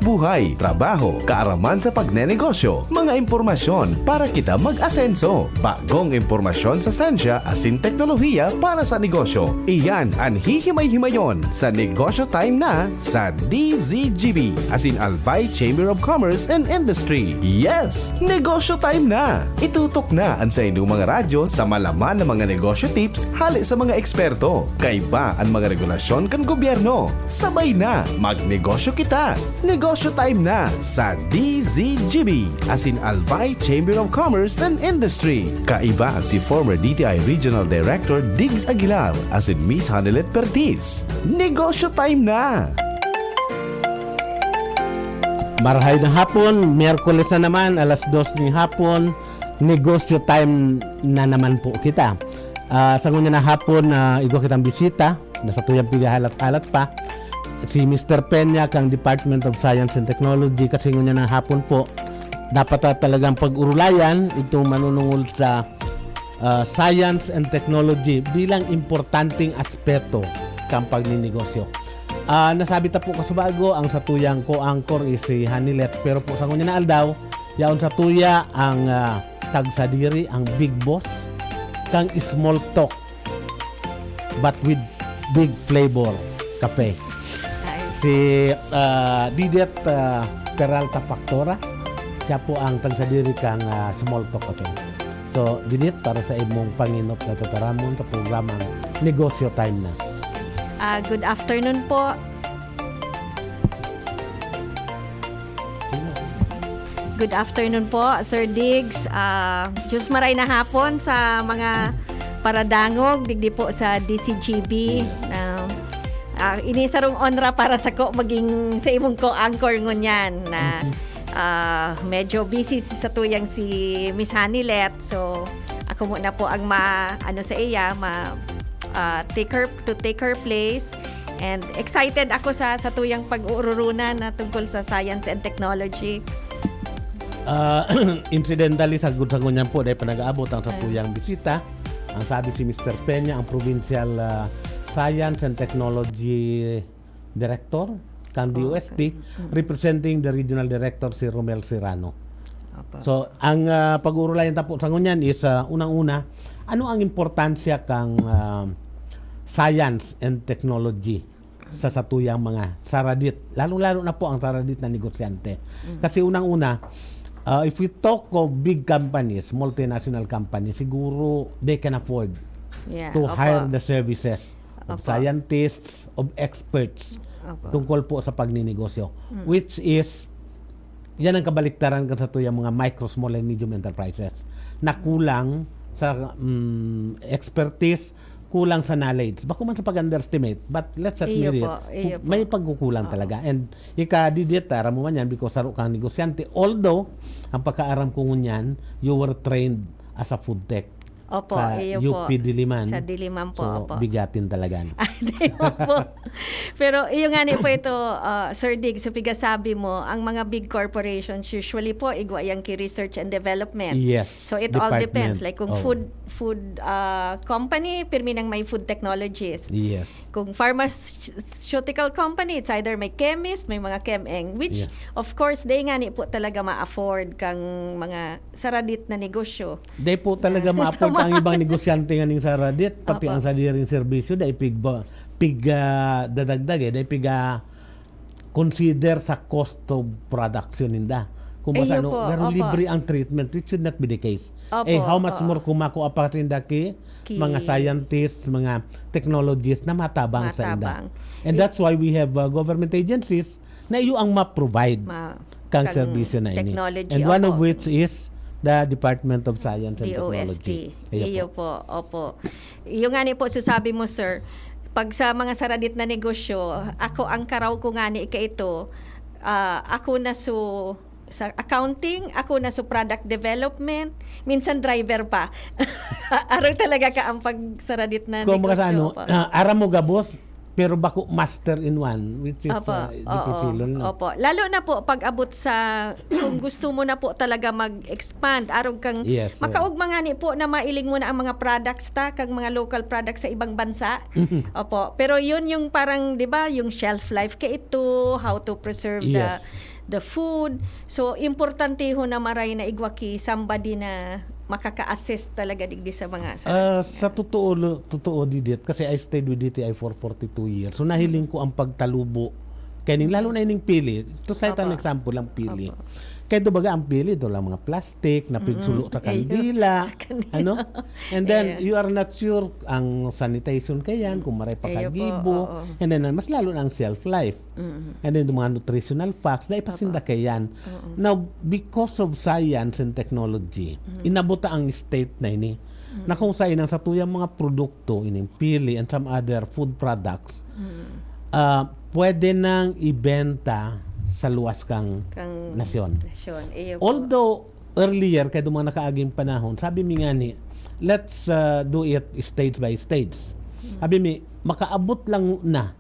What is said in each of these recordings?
buhay, trabaho, kaaraman sa pagnenegosyo, mga impormasyon para kita mag-asenso, bagong impormasyon sa sensya asin teknolohiya para sa negosyo. Iyan ang hihimay-himayon sa Negosyo Time na sa DZGB asin Albay Chamber of Commerce and Industry. Yes! Negosyo Time na! Itutok na ang sa inyong mga radyo sa malaman ng mga negosyo tips hali sa mga eksperto. Kaiba ang mga regulasyon kan gobyerno. Sabay na, magnegosyo kita. Negosyo Time na sa DZGB asin Albay Chamber of Commerce and Industry. Kaiba si former DTI Regional Director Diggs Aguilar asin Miss Hanelet Pertiz. Negosyo Time na! Marahay na hapon, Miyerkules na naman, alas 2 ng hapon, negosyo time na naman po kita. Sa ngunya na hapon, igwa kitang bisita, nasa tuyang pigahalat-halat pa, si Mr. Peña kang Department of Science and Technology, kasi ngunya na hapon po, dapat talagang pag-urulayan itong manunungol sa science and technology bilang importanteng aspeto kang pagninegosyo. Nasabi ta po kasubago ang satuyang co-anchor is si Hanilet, pero po sa ngunya na aldaw yaon sa tuya ang tagsadiri ang big boss kang small talk but with big flavor kape, si Didet Peralta Factora, siya po ang tagsadiri kang small talk kape. So Didet, para sa imong panginot na tataramon sa programang Negosyo Time na. Good afternoon po. Good afternoon po, Sir Diggs. Diyos maray na hapon sa mga paradangog, digdi po sa DCGB. Inisarong onra para sa ko maging sa imong ko-anchor ngunyan na medyo busy sa tuyang si Miss Hanilet. So, ako muna po ang sa iya, take her place, and excited ako sa tuyang pag-uururunan na tungkol sa science and technology. Incidentally, sa ngunyan po dahil panag-aabot ang sa tuyang bisita, ang sabi si Mr. Peña, ang Provincial Science and Technology Director kang DOST, representing the Regional Director si Romel Serrano. So, ang pag-uurulayan tapo sa ngunyan is unang-una, ano ang importansya kang science and technology sa satuyang mga saradit, lalo-lalo na po ang saradit na negosyante. Kasi unang-una, if we talk of big companies, multinational companies, siguro they can afford to hire the services of scientists, of experts tungkol po sa pagninegosyo, which is yan ang kabaliktaran sa tuyang mga micro, small and medium enterprises na kulang sa expertise, kulang sa knowledge. Bako man sa pag-underestimate, but let's admit it, may pagkukulang talaga. And ika-didit, aram mo man yan, because saro kang negosyante. Although, ang pagkaaram ko ngunyan, you were trained as a food tech. Opo, sa UP Diliman. Sa Diliman po. So, opo. Bigatin talaga. Opo. Pero iyo nga ni po ito, Sir Dig, so sabi mo, ang mga big corporations usually po igwa yang ki research and development. Yes. So it all depends. Like kung food company, pirmi nang may food technologies. Yes. Kung pharmaceutical company, it's either may chemist, may mga chem-eng, which of course, they nga ni po talaga ma-afford kang mga saradit na negosyo. They po talaga ma-afford ang ibang negosyante nga ning saradit, pati ang sadiring serbisyo, dahil dadagdag dahil consider sa cost of production ninda. Kung basta pero libre ang treatment, it should not be the case. How much more kumako apat rinda mga scientists, mga technologists na matabang sa inda. And that's why we have government agencies na iyo ang ma-provide kang serbisyo na ini. And one of which is the Department of Science and Technology. Iyo po, opo. Iyo nga ni po sabi mo, sir, pag sa mga saradit na negosyo, ako ang karaw ko nga ni ito, ako na sa accounting, ako na sa product development, minsan driver pa. Araw talaga ka ang pagsaradit na kung negosyo. Kung aram mo gabos, pero bako master in one, which is difficult. Opo. Lalo na po pag abot sa kung gusto mo na po talaga mag-expand, arog kang makaugma nga ni po na mailing mo na ang mga products kang mga local products sa ibang bansa. Opo. Pero yun yung parang, 'di ba, yung shelf life ka ito, how to preserve the food. So importante ho na maray na igwaki somebody na makaka-assist talaga digdi sa mga Sa totoo didit, kasi I stayed with DTI for 42 years. So nahiling ko ang pagtalubo. Kaya lalo na ining pili. To cite an Opo. example lang pili. Opo. Kaya baga ang pili, ito lang mga plastic, na pigsulo sa kandila. Sa kandila. Ano? And then, Ayun. you are not sure ang sanitation kayan, kung maray Ayun po, pakagibo. oo. And then, mas lalo na ang shelf life. And then, yung mga nutritional facts, na ipasinda kayan. Now, because of science and technology, inabuta ang state na ini, na kung saan ang sa tuyang mga produkto, ining pili and some other food products, pwede nang ibenta sa luwas kang nasyon. Iyo po. Although earlier, kaya mga nakaaging panahon, sabi mi nga ni, let's do it stage by stage. Sabi mi, makaabot lang na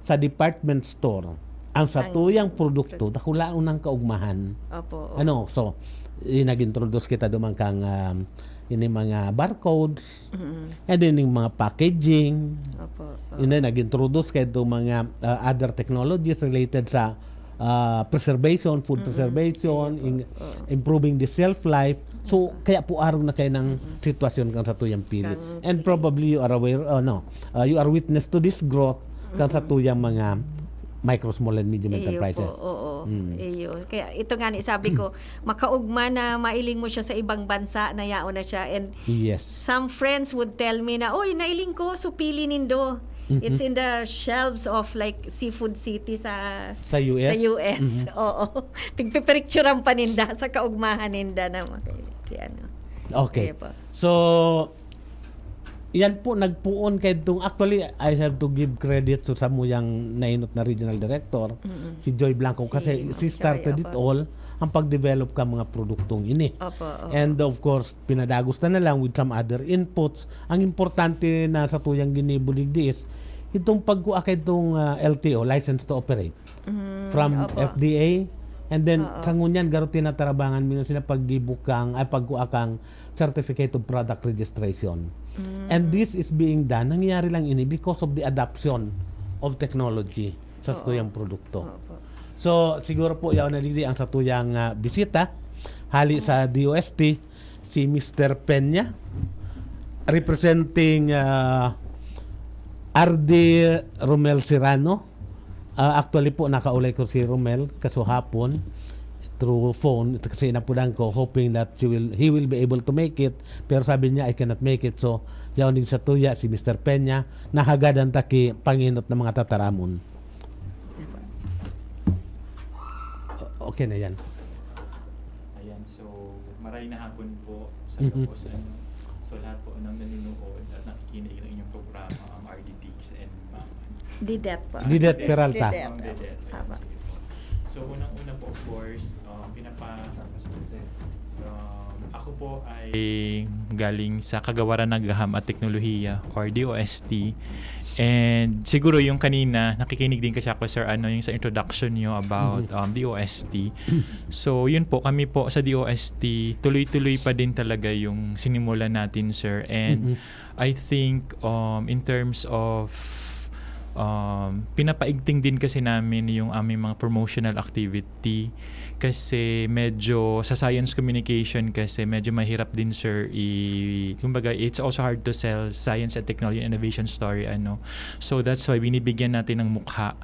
sa department store ang satuyang produkto, dakulaon ng kaugmahan. Opo. Ano, so, nag-introduce kita dumang kang ini mga barcodes, and then yung mga packaging, Opo. yun na, nag-introduce kayo itong mga other technologies related sa preservation, food preservation, improving the shelf life. So, kaya po araw na kayo ng sitwasyon kang sa tuyang pili. And probably you are aware, you are witness to this growth kang sa tuyang mga micro, small, and medium enterprises. Iyo po, oo. Iyo. Kaya ito nga ni sabi ko, makaugma na mailing mo siya sa ibang bansa, na yaon na siya. And Yes. some friends would tell me na, oy, nailing ko, so pili nindo. It's in the shelves of like Seafood City sa US? Sa US. Oo. Pigpipicturean pa ninda sa kaugmahan ninda na ano. Okay. Iyo po. So, yan po, nagpuon kay itong, actually, I have to give credit to sa muyang nainot na regional director, si Joy Blanco, kasi she started Joy, it opo. all, ang pag-develop ka mga produktong ini. Opo. And of course, pinadagos na lang with some other inputs. Ang importante na sa tuyang ginibulig is, itong pagkuha kay itong LTO, License to Operate, from opo. FDA, and then sa ngunyan, garo tinatarabangan mo sila pagdibukang, ay pagkuha kang Certificate of Product Registration. And this is being done, nangyayari lang ini because of the adoption of technology sa tuyang produkto. Opo. So, siguro po yaw na ang sa tuyang bisita, hali sa DOST, si Mr. Peña, representing RD Romel Serrano. Actually po, nakaulay ko si Romel kaso hapon through phone kasi inapunan ko hoping that he will be able to make it, pero sabi niya I cannot make it. So yaw din sa tuya si Mr. Peña nahagadan taki panginot ng mga tataramon. Okay na yan. Ayan, so maray na hapon po sa kapusan. So lahat po ng nanonood at nakikinig ng inyong programa, RDTs and Didet po. Didet Peralta. Didet. Ma'am Dedet. Tama. Sige po. So unang-una po, of course, ako po ay galing sa Kagawaran ng Gaham at Teknolohiya or DOST. And siguro yung kanina, nakikinig din kasi ako, sir, yung sa introduction nyo about DOST. So yun po, kami po sa DOST, tuloy-tuloy pa din talaga yung sinimulan natin, sir. And I think in terms of pinapaigting din kasi namin yung aming mga promotional activity kasi medyo sa science communication kasi medyo mahirap din, sir, kumbaga it's also hard to sell science and technology and innovation story so that's why binibigyan natin ng mukha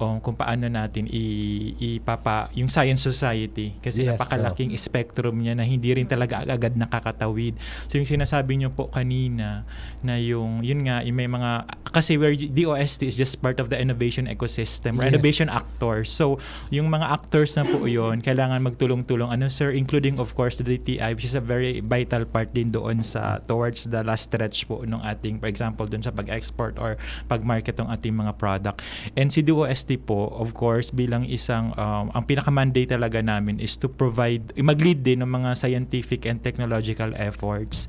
kung paano natin yung science society kasi Yes, napakalaking spectrum niya na hindi rin talaga agad nakakatawid. So yung sinasabi niyo po kanina na yun nga may mga kasi DOST is just part of the innovation ecosystem or Yes. innovation actors. So yung mga actors na po yun kailangan magtulong-tulong sir, including of course the DTI, which is a very vital part din doon sa towards the last stretch po ng ating, for example, doon sa pag-export or pag-market ng ating mga product. And si DOST po, of course, bilang isang ang pinaka-mandate talaga namin is to provide, mag-lead din ng mga scientific and technological efforts.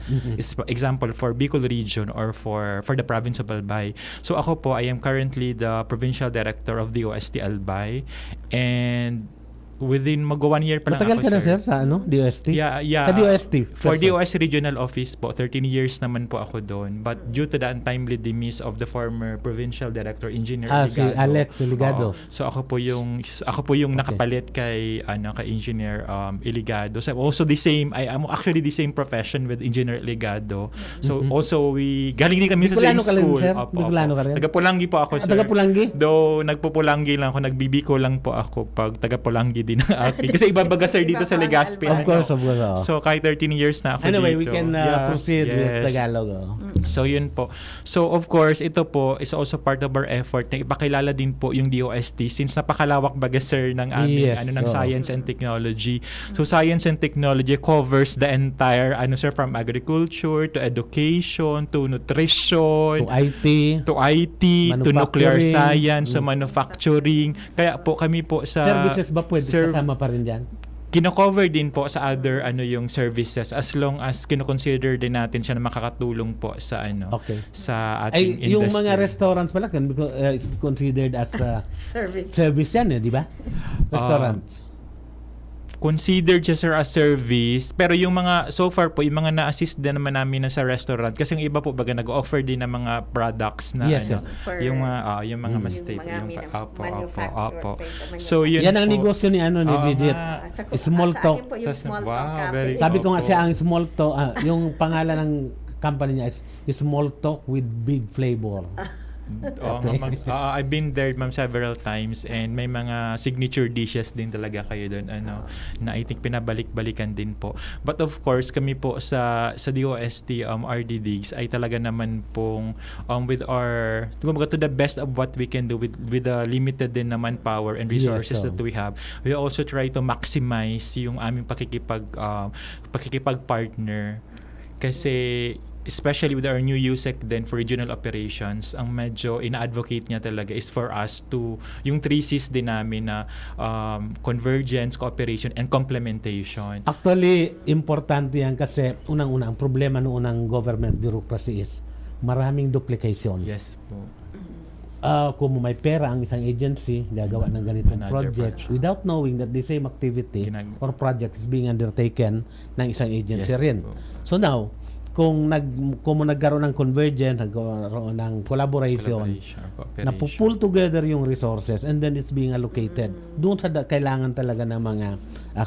Example, for Bicol region or for the province of Albay. So ako po, I am currently the provincial director of the DOST Albay, and within mag-1 year pa lang Matagal ako, ka na, sir, sa DOST? Yeah. Sa DOST? For Sir. DOST Regional Office po, 13 years naman po ako doon. But due to the untimely demise of the former Provincial Director, Engineer Si Ligado. Alex Ligado. Oo. So ako po yung Okay. nakapalit kay kay Engineer Iligado. So also I'm actually the same profession with Engineer Iligado. So also galing din kami sa same Bicolano ka rin, school. sir? Opo, Bicolano ka rin? Taga-Pulangi po ako, sir. Taga-Pulangi? Though nagpo-Pulangi lang ako, nagbibiko lang po ako pag taga-Pulangi din ang akin. Kasi iba baga, sir, dito sa Legazpi. Of course. oo. So kahit 13 years na ako Anyway, dito. we can Yeah, proceed with yes. Tagalog. So yun po. So of course, ito po is also part of our effort na ipakilala din po yung DOST since napakalawak baga, sir, ng aming Yes, ng oo. science and technology. So science and technology covers the entire sir, from agriculture to education to nutrition To IT. to nuclear Manufacturing. science, to manufacturing. Kaya po kami po sa Services ba pwede kasama pa rin dyan? kino-cover din po sa other yung services as long as kino-consider din natin siya na makakatulong po sa Okay. sa Ay, ating yung industry. mga restaurants pala can be considered as Service. service yan, di ba? Restaurants. Considered siya, sir, as service, pero yung mga so far po yung mga na-assist din naman namin na sa restaurant kasi yung iba po baga nag-offer din ng mga products na Yes, yes. For yung mga mas yung stable mga Opo. manufactured. So yun Yan ang po. negosyo ni ni Oo Didit. nga. Small sa talk. akin po yung Sa- small wow, talk cafe. very Sabi ko nga Opo. siya ang small talk, yung pangalan ng company niya is Small Talk with Big Flavor. Oo nga, I've been there, ma'am, several times and may mga signature dishes din talaga kayo doon na I think pinabalik-balikan din po. But of course, kami po sa DOST RD Digs ay talaga naman pong with our to the best of what we can do with the limited din na manpower and resources Yes, that we have. We also try to maximize yung aming pakikipag-partner kasi especially with our new USEC then for regional operations, ang medyo ina-advocate niya talaga is for us to, yung 3 Cs din namin na convergence, cooperation, and complementation. Actually, importante yan kasi unang-una, ang problema noon ng government bureaucracy is maraming duplication. Yes po. Kung may pera ang isang agency, gagawa ng ganitong Another project project. without knowing that the same activity or project is being undertaken ng isang agency Yes rin. po. So now, kung nagkaroon ng convergence, nagkaroon ng collaboration, cooperation. napupull together yung resources and then it's being allocated doon sa kailangan talaga ng mga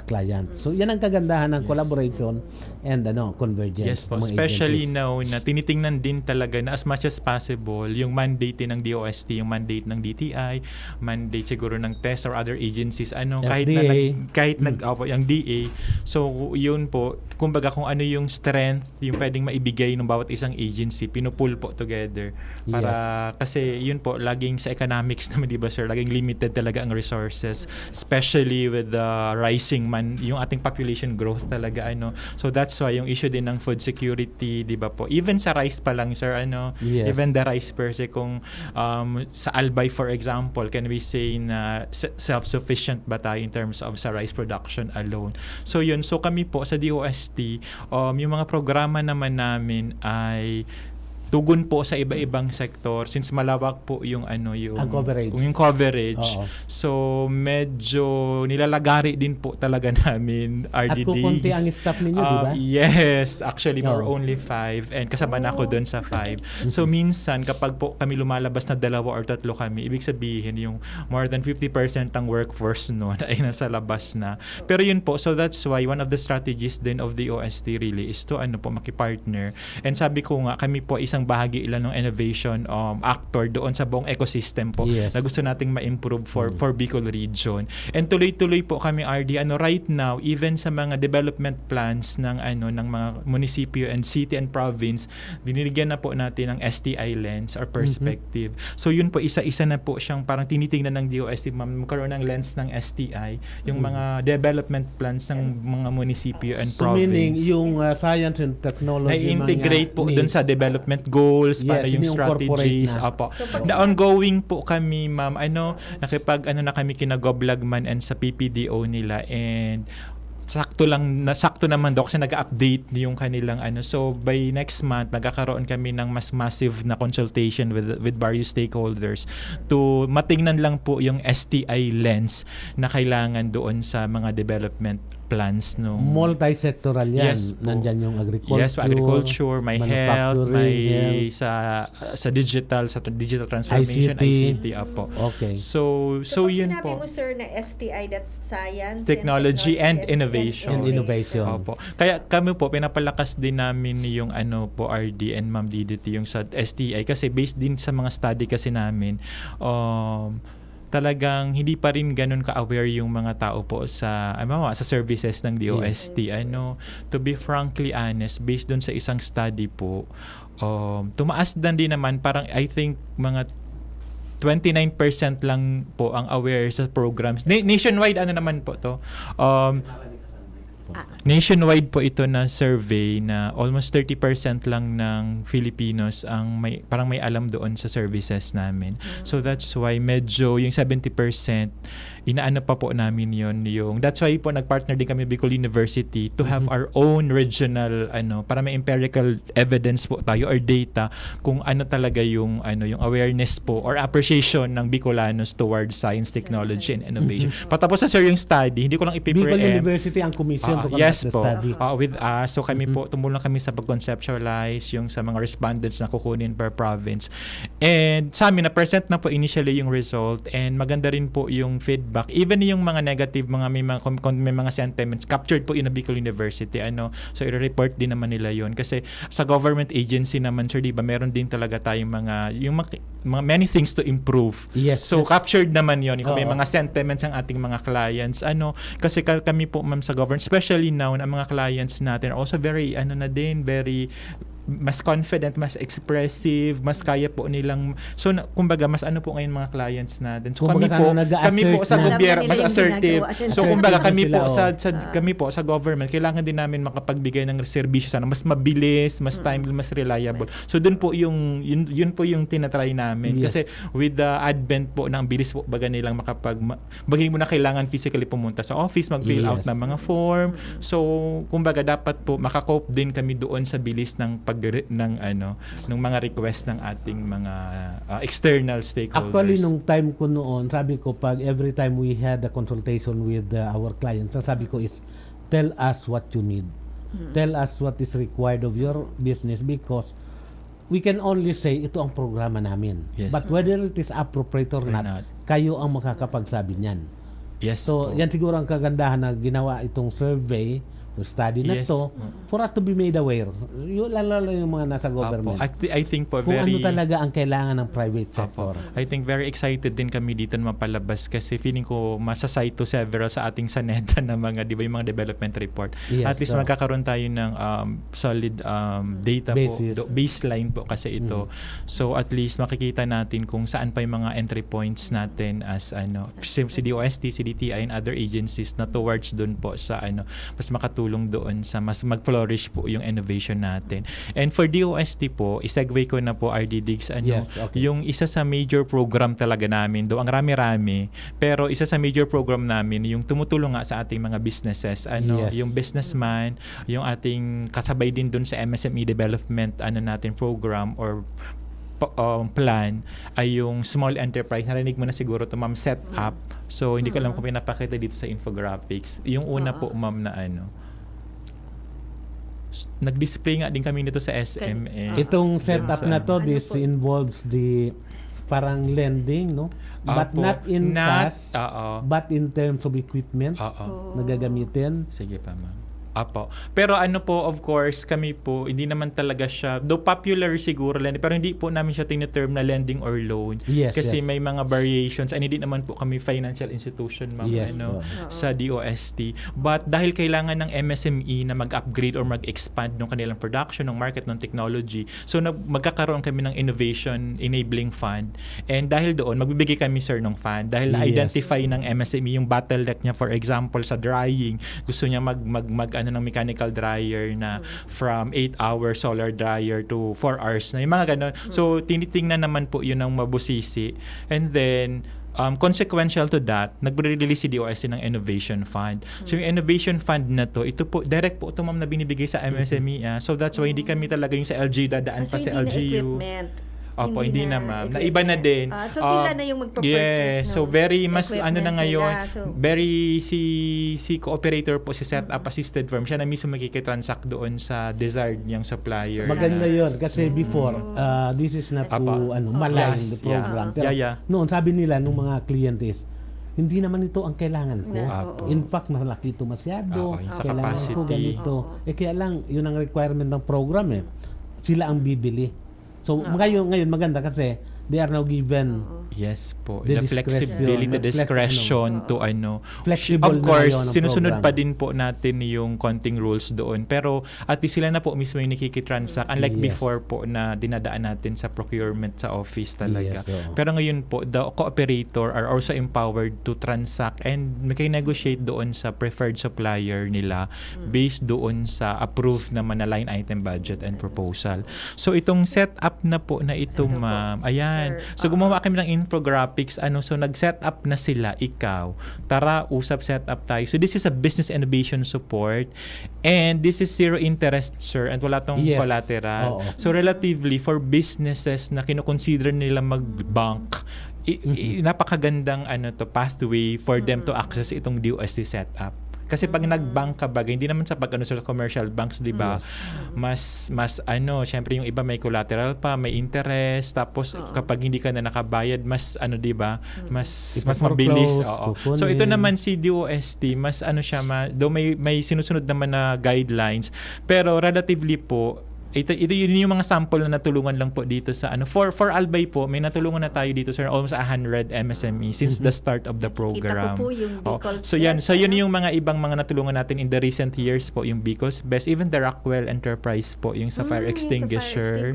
clients. So yan ang kagandahan ng collaboration and convergence. Yes po, ng mga especially agencies. now na tinitingnan din talaga na as much as possible yung mandate din ng DOST, yung mandate ng DTI, mandate siguro ng TEST or other agencies, FDA. yung DA. So yun po, kumbaga kung ano yung strength, yung pwedeng maibigay ng bawat isang agency, pinupull po together para kasi yun po, laging sa economics naman, di ba, sir, laging limited talaga ang resources, especially with the rising yung ating population growth talaga so that's why yung issue din ng food security, di ba po, even sa rice pa lang, sir, Yes. even the rice per se, kung sa Albay for example, can we say na self-sufficient ba tayo in terms of sa rice production alone. So yun, so kami po sa DOST, yung mga programa naman namin ay tugon po sa iba-ibang sektor since malawak po yung Ang coverage. yung coverage. Oo. So medyo nilalagari din po talaga namin RDDs. At kukunti ang staff ninyo, di ba? Yes, actually we're Oo. only 5 and kasama na ako doon sa 5. So minsan kapag po kami lumalabas na 2 or 3 kami, ibig sabihin yung more than 50% ng workforce noon ay nasa labas na. Pero yun po, so that's why one of the strategies din of the OST really is to makipartner. And sabi ko nga, kami po isang bahagi ilan ng innovation actor doon sa buong ecosystem po Yes. na gusto nating ma-improve for Bicol region. And tuloy-tuloy po kami RD right now even sa mga development plans ng ng mga munisipyo and city and province, dinilagyan na po natin ng STI lens or perspective. So yun po, isa-isa na po siyang parang tinitingnan ng DOST magkaroon ng lens ng STI, yung mga development plans ng mga munisipyo and So province. meaning yung science and technology Na-integrate po mga doon sa development goals, para Yes, yung ini-incorporate strategies. na. Apo. So, pag Na ongoing po kami, ma'am, na kami kina Goblagman and sa PPDO nila and sakto naman daw kasi nag-update yung kanilang ano. So by next month magkakaroon kami ng mas massive na consultation with various stakeholders to matingnan lang po yung STI lens na kailangan doon sa mga development plans no. Multi-sectoral yan. Yes po. Nandyan yung agriculture. Yes, agriculture, may health, may sa digital transformation, ICT apo. Okay. So So, pag yun sinabi po. mo, sir, na STI, that's Science, Technology and Innovation. And innovation. Opo. Kaya kami po pinapalakas din namin yung ano po RD and Ma'am DDT yung sa STI kasi based din sa mga study kasi namin talagang hindi pa rin ganun ka-aware yung mga tao po sa services ng DOST. To be frankly honest, based dun sa isang study po, tumaas din naman parang I think mga 29% lang po ang aware sa programs. Nationwide naman po to. Nationwide po ito na survey na almost 30% lang ng Filipinos ang parang may alam doon sa services namin. So that's why medyo yung 70% inaano pa po namin yung that's why po nagpartner din kami Bicol University to have our own regional para may empirical evidence po tayo or data kung ano talaga yung yung awareness po or appreciation ng Bicolanos towards science, technology and innovation. Patapos na sir yung study, hindi ko lang Bicol i-pre-empt. University ang commission to conduct Yes the po. study. With us. So kami po, tumulong kami sa pag-conceptualize yung sa mga respondents na kukunin per province. And sa amin, na-present na po initially yung result and maganda rin po yung feedback. Even yung mga negative, may mga sentiments, captured po in a Bicol University. So i-report din naman nila yon kasi sa government agency naman, sir, di ba, meron din talaga tayong mga many things to improve. Yes. So captured naman yon kung may Oo. mga sentiments ang ating mga clients. Kasi kami po ma'am sa government, especially now, ang mga clients natin are also very very mas confident, mas expressive, mas kaya po nilang kumbaga mas po ngayon mga clients natin. So Kumbaga, kami po sa na. gobyerno Alam na mas nila yung assertive. ginagawa. So kumbaga kami po Sila, kami po sa government kailangan din namin makapagbigay ng serbisyo sana mas mabilis, mas timely, mas reliable. So doon po yun po yung tinatry namin Yes. kasi with the advent po ng bilis po baga nilang bagay mo na kailangan physically pumunta sa office, mag-fill out Yes. ng mga form. So kumbaga dapat po makakope din kami doon sa bilis ng ng mga request ng ating mga external stakeholders. Actually, nung time ko noon, sabi ko, pag every time we had a consultation with our clients, ang sabi ko is, tell us what you need. Tell us what is required of your business because we can only say, ito ang programa namin. Yes. But whether it is appropriate or Or not, not. kayo ang makakapagsabi niyan. Yes So, po. yan siguro ang kagandahan na ginawa itong survey, yung study na Yes. to, for us to be made aware. Lalo yung mga nasa government. I think po Kung very ano talaga ang kailangan ng private sector. I think very excited din kami dito na mapalabas kasi feeling ko masasite to several sa ating saneta na mga, di ba, yung mga development report. Yes, At least so, magkakaroon tayo ng solid data Basis. po, baseline po kasi ito. So at least makikita natin kung saan pa yung mga entry points natin as si DOST, CDTI and other agencies na towards doon po sa mas makatulong doon sa mas mag-flourish po yung innovation natin. And for DOST po, isegue ko na po RD Diggs, Yes, okay. yung isa sa major program talaga namin, do ang rami-rami, pero isa sa major program namin, yung tumutulong nga sa ating mga businesses, Yes. yung businessman, yung ating kasabay din doon sa MSME development natin program or plan ay yung small enterprise. Narinig mo na siguro to ma'am, set up. So hindi ko alam kung pinapakita dito sa infographics. Yung una po ma'am na nag-display nga din kami nito sa SMA. Itong setup Yung na to, Ano this po? involves the parang lending, no? But Apo. not in cash, Oo. but in terms of equipment Oo. na gagamitin. Sige pa ma'am. Apo. Pero po, of course, kami po, hindi naman talaga siya, though popular siguro lending, pero hindi po namin siya tiniterm na lending or loan. Yes, Kasi yes. may mga variations, and hindi naman po kami financial institution, ma'am, Yes, sa DOST. But dahil kailangan ng MSME na mag-upgrade or mag-expand ng kanilang production, ng market, ng technology, so magkakaroon kami ng Innovation Enabling Fund. And dahil doon, magbibigay kami, sir, ng fund. Dahil Yes. na-identify ng MSME yung bottleneck niya, for example, sa drying, gusto niya ng mechanical dryer na from 8-hour solar dryer to 4 hours na yung mga ganon. So tinitingnan naman po yun ng mabusisi, and then consequential to that, nagre-release si DOST ng Innovation Fund. So yung Innovation Fund na to, ito po, direct po ito ma'am na binibigay sa MSME. So that's why hindi kami talaga yung sa LG dadaan pa sa hindi na LGU. equipment. Opo, hindi na ma'am. equipment. Naiba na din. So sila na yung magpo-purchase. Yes. So very mas ano na equipment ngayon, nila. So, very si cooperator po, si setup assisted firm, siya na mismo magkikitransact doon sa desired niyang supplier. Maganda yun kasi before, this is not to Apa. malign Yes, the program. yeah. Pero Yeah. noon, sabi nila nung mga clientes, hindi naman ito ang kailangan ko. Oo. In fact, malaki ito masyado. Yung sa Kailangan ko capacity. ganito. Kaya lang, yun ang requirement ng program Sila ang bibili. So, ngayon maganda kasi they are now given Yes po. The The flexibility, the discretion to Flexible Of na course, ngayon ang sinusunod program. pa din po natin yung konting rules doon. Pero at least sila na po mismo yung nakikitransact. Unlike Yes. before po na dinadaan natin sa procurement sa office talaga. Yes, oo. Pero ngayon po, the cooperator are also empowered to transact and negotiate doon sa preferred supplier nila based doon sa approved naman na line item budget and proposal. So itong setup na po na ito, ma'am. Ayan. Sir, So gumawa kami ng infographics, so nag-set up na sila, ikaw. Tara, usap, set up tayo. So this is a business innovation support and this is zero interest, sir, and wala tong Yes. collateral. Oo. So relatively for businesses na kinukonsider nila mag-bank, napakagandang pathway for them to access itong DOST setup. Kasi pag nag-bank ka bagay, hindi naman sa sa commercial banks, 'di ba? Mas syempre yung iba may collateral pa, may interest, tapos kapag hindi ka na nakabayad, mas 'di ba? Mas mabilis. Oo. kukunin. So ito naman si DOST, mas siya though may sinusunod naman na guidelines, pero relatively po ito yun yung mga sample na natulungan lang po dito sa for Albay po, may natulungan na tayo dito sir, almost 100 MSME since the start of the program. Kita ko po yung Bicol's So yan, Best, so yun yung mga ibang mga natulungan natin in the recent years po, yung Bicol's Best, even the Rockwell Enterprise po, yung sa fire extinguisher.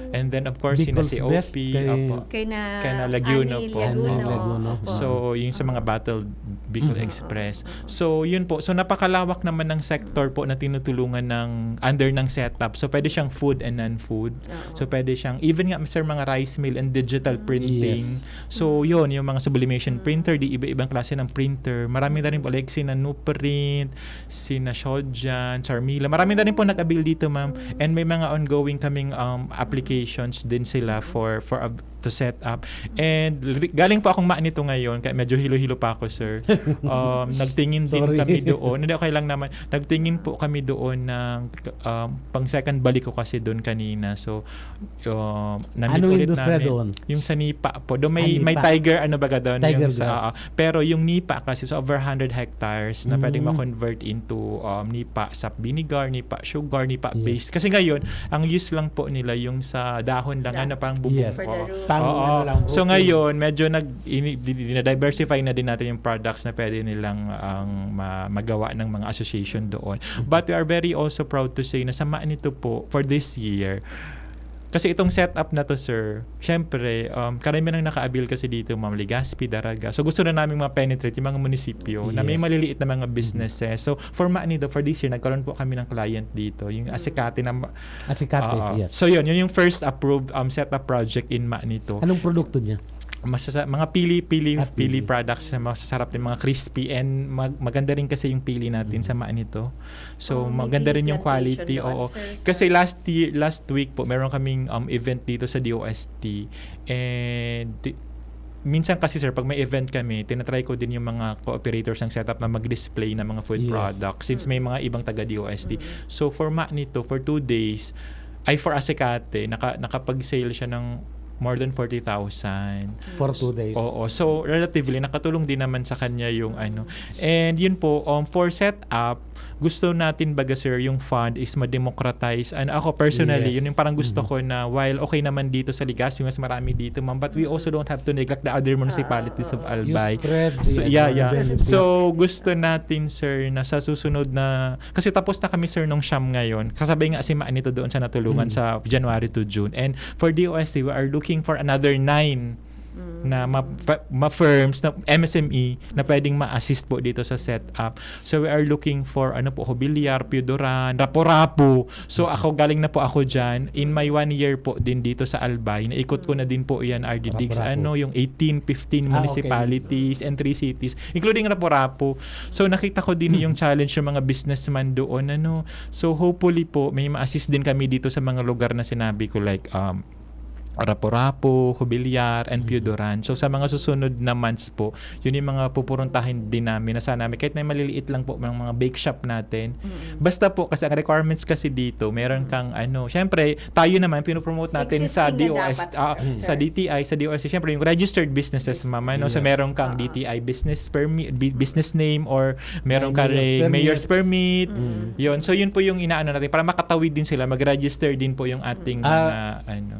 And then of course yung Bicol's si Best OP, kay- opo. Kay na Laguna Ani po. Laguna. Opo. So, yung sa mga Battle Bicol Express. So, yun po. So, napakalawak naman ng sector po na tinutulungan under ng setup. So, pwede siyang food and non-food. So, pwede siyang, even nga, sir, mga rice mill and digital printing. So, yun, yung mga sublimation printer, di iba-ibang klase ng printer. Marami na rin po, like sina Nuprint, sina Shojan, Charmila. Marami na rin po nag-avail dito, ma'am. And may mga ongoing kaming applications din sila to set up. And galing po akong nito ngayon, kaya medyo hilo-hilo pa ako, sir. Nagtingin din Sorry. kami doon. Hindi, okay lang naman. Nagtingin po kami doon ng pang second balik ko kasi doon kanina. So, namit Anong ulit industriya namin. doon? Yung sa NIPA po. Doon may NIPA. tiger, baga doon? Tiger Yung sa, grass. pero yung NIPA kasi so over 100 hectares na pwedeng ma-convert into NIPA sa vinegar, NIPA sugar, NIPA Yes. paste. Kasi ngayon, ang use lang po nila yung sa dahon lang, parang bubong. Yes. For the root. Oo. lang, So roofing. ngayon, medyo diversify na din natin yung products na pwede nilang magawa ng mga association doon. But we are very also proud to say na sama nito po for this year. Kasi itong setup na to, sir, syempre, karamihan nang naka-avail kasi dito, Ma'am Legazpi, Daraga. So gusto na namin ma-penetrate yung mga munisipyo na may Yes. maliliit na mga businesses. So for for this year, nagkaroon po kami ng client dito, yung Asikate na Asikate, yes. So yun yung first approved setup project in Manito. Anong produkto niya? Mga pili Pili. products na masasarap din, mga crispy, and maganda rin kasi yung pili natin sa nito. So May maganda pili rin yung plantation quality. doon, Oo. sir, sa- Kasi last week po meron kaming event dito sa DOST, and minsan kasi sir, pag may event kami, tinatry ko din yung mga cooperators ng setup na mag-display ng mga food Yes. products since may mga ibang taga DOST. So for nito, for 2 days, for Asikate, nakapag-sale siya ng more than 40,000. For 2 days. Oo. So, relatively, nakatulong din naman sa kanya yung And yun po, for setup, gusto natin baga sir, yung fund is ma-democratize. And ako personally, Yes. yun yung parang gusto ko na while okay naman dito sa Legazpi, mas marami dito, ma'am, but we also don't have to neglect the other municipalities of Albay. You spread So, the yeah. benefits. So, gusto natin, sir, na sa susunod na... Kasi tapos na kami, sir, nung Siyam ngayon. Kasabay nga si Manito doon sa natulungan sa January to June. And for DOST, we are looking for another 9 na ma-firms na MSME na pwedeng ma-assist po dito sa setup. So we are looking for Hobilyar, Piodoran, Rapo-Rapo. So galing na po ako dyan. In my 1 year po din dito sa Albay, naikot ko na din po yan RD Diggs. Rapo-Rapo. Yung 18, 15 municipalities and 3 cities, including Rapo-Rapo. So nakita ko din yung challenge ng mga businessman doon. So hopefully po, may ma-assist din kami dito sa mga lugar na sinabi ko like Rapo-Rapo, Hobilyar, and Piodoran. So sa mga susunod na months po, yun yung mga pupuruntahin din namin na sana kahit na maliliit lang po ng mga bake shop natin. Basta po kasi ang requirements kasi dito, meron kang syempre tayo naman pinopromote natin sa Existing na DOS, dapat, sa sir. DTI, sa DOS, syempre yung registered businesses mama, so meron kang DTI business permit, business name, or meron ka rin mayor's permit. Yun. So yun po yung inaano natin para makatawid din sila, mag-register din po yung ating mga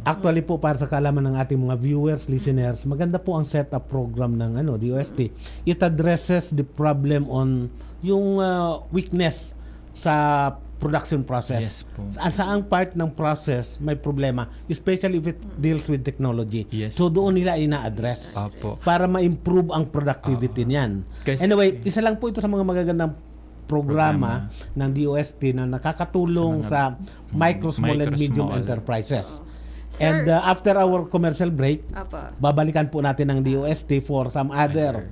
Actually po, para sa kaalaman ng ating mga viewers, listeners, maganda po ang setup program ng DOST. It addresses the problem on yung weakness sa production process. Yes po. Saang part ng process may problema, especially if it deals with technology. Yes. So doon nila ina-address Apo. para ma-improve ang productivity niyan. Kasi- Anyway, isa lang po ito sa mga magagandang programa ng DOST na nakakatulong sa micro, small, and medium small. enterprises. Sir. And after our commercial break, Apa. babalikan po natin ang DOST for some other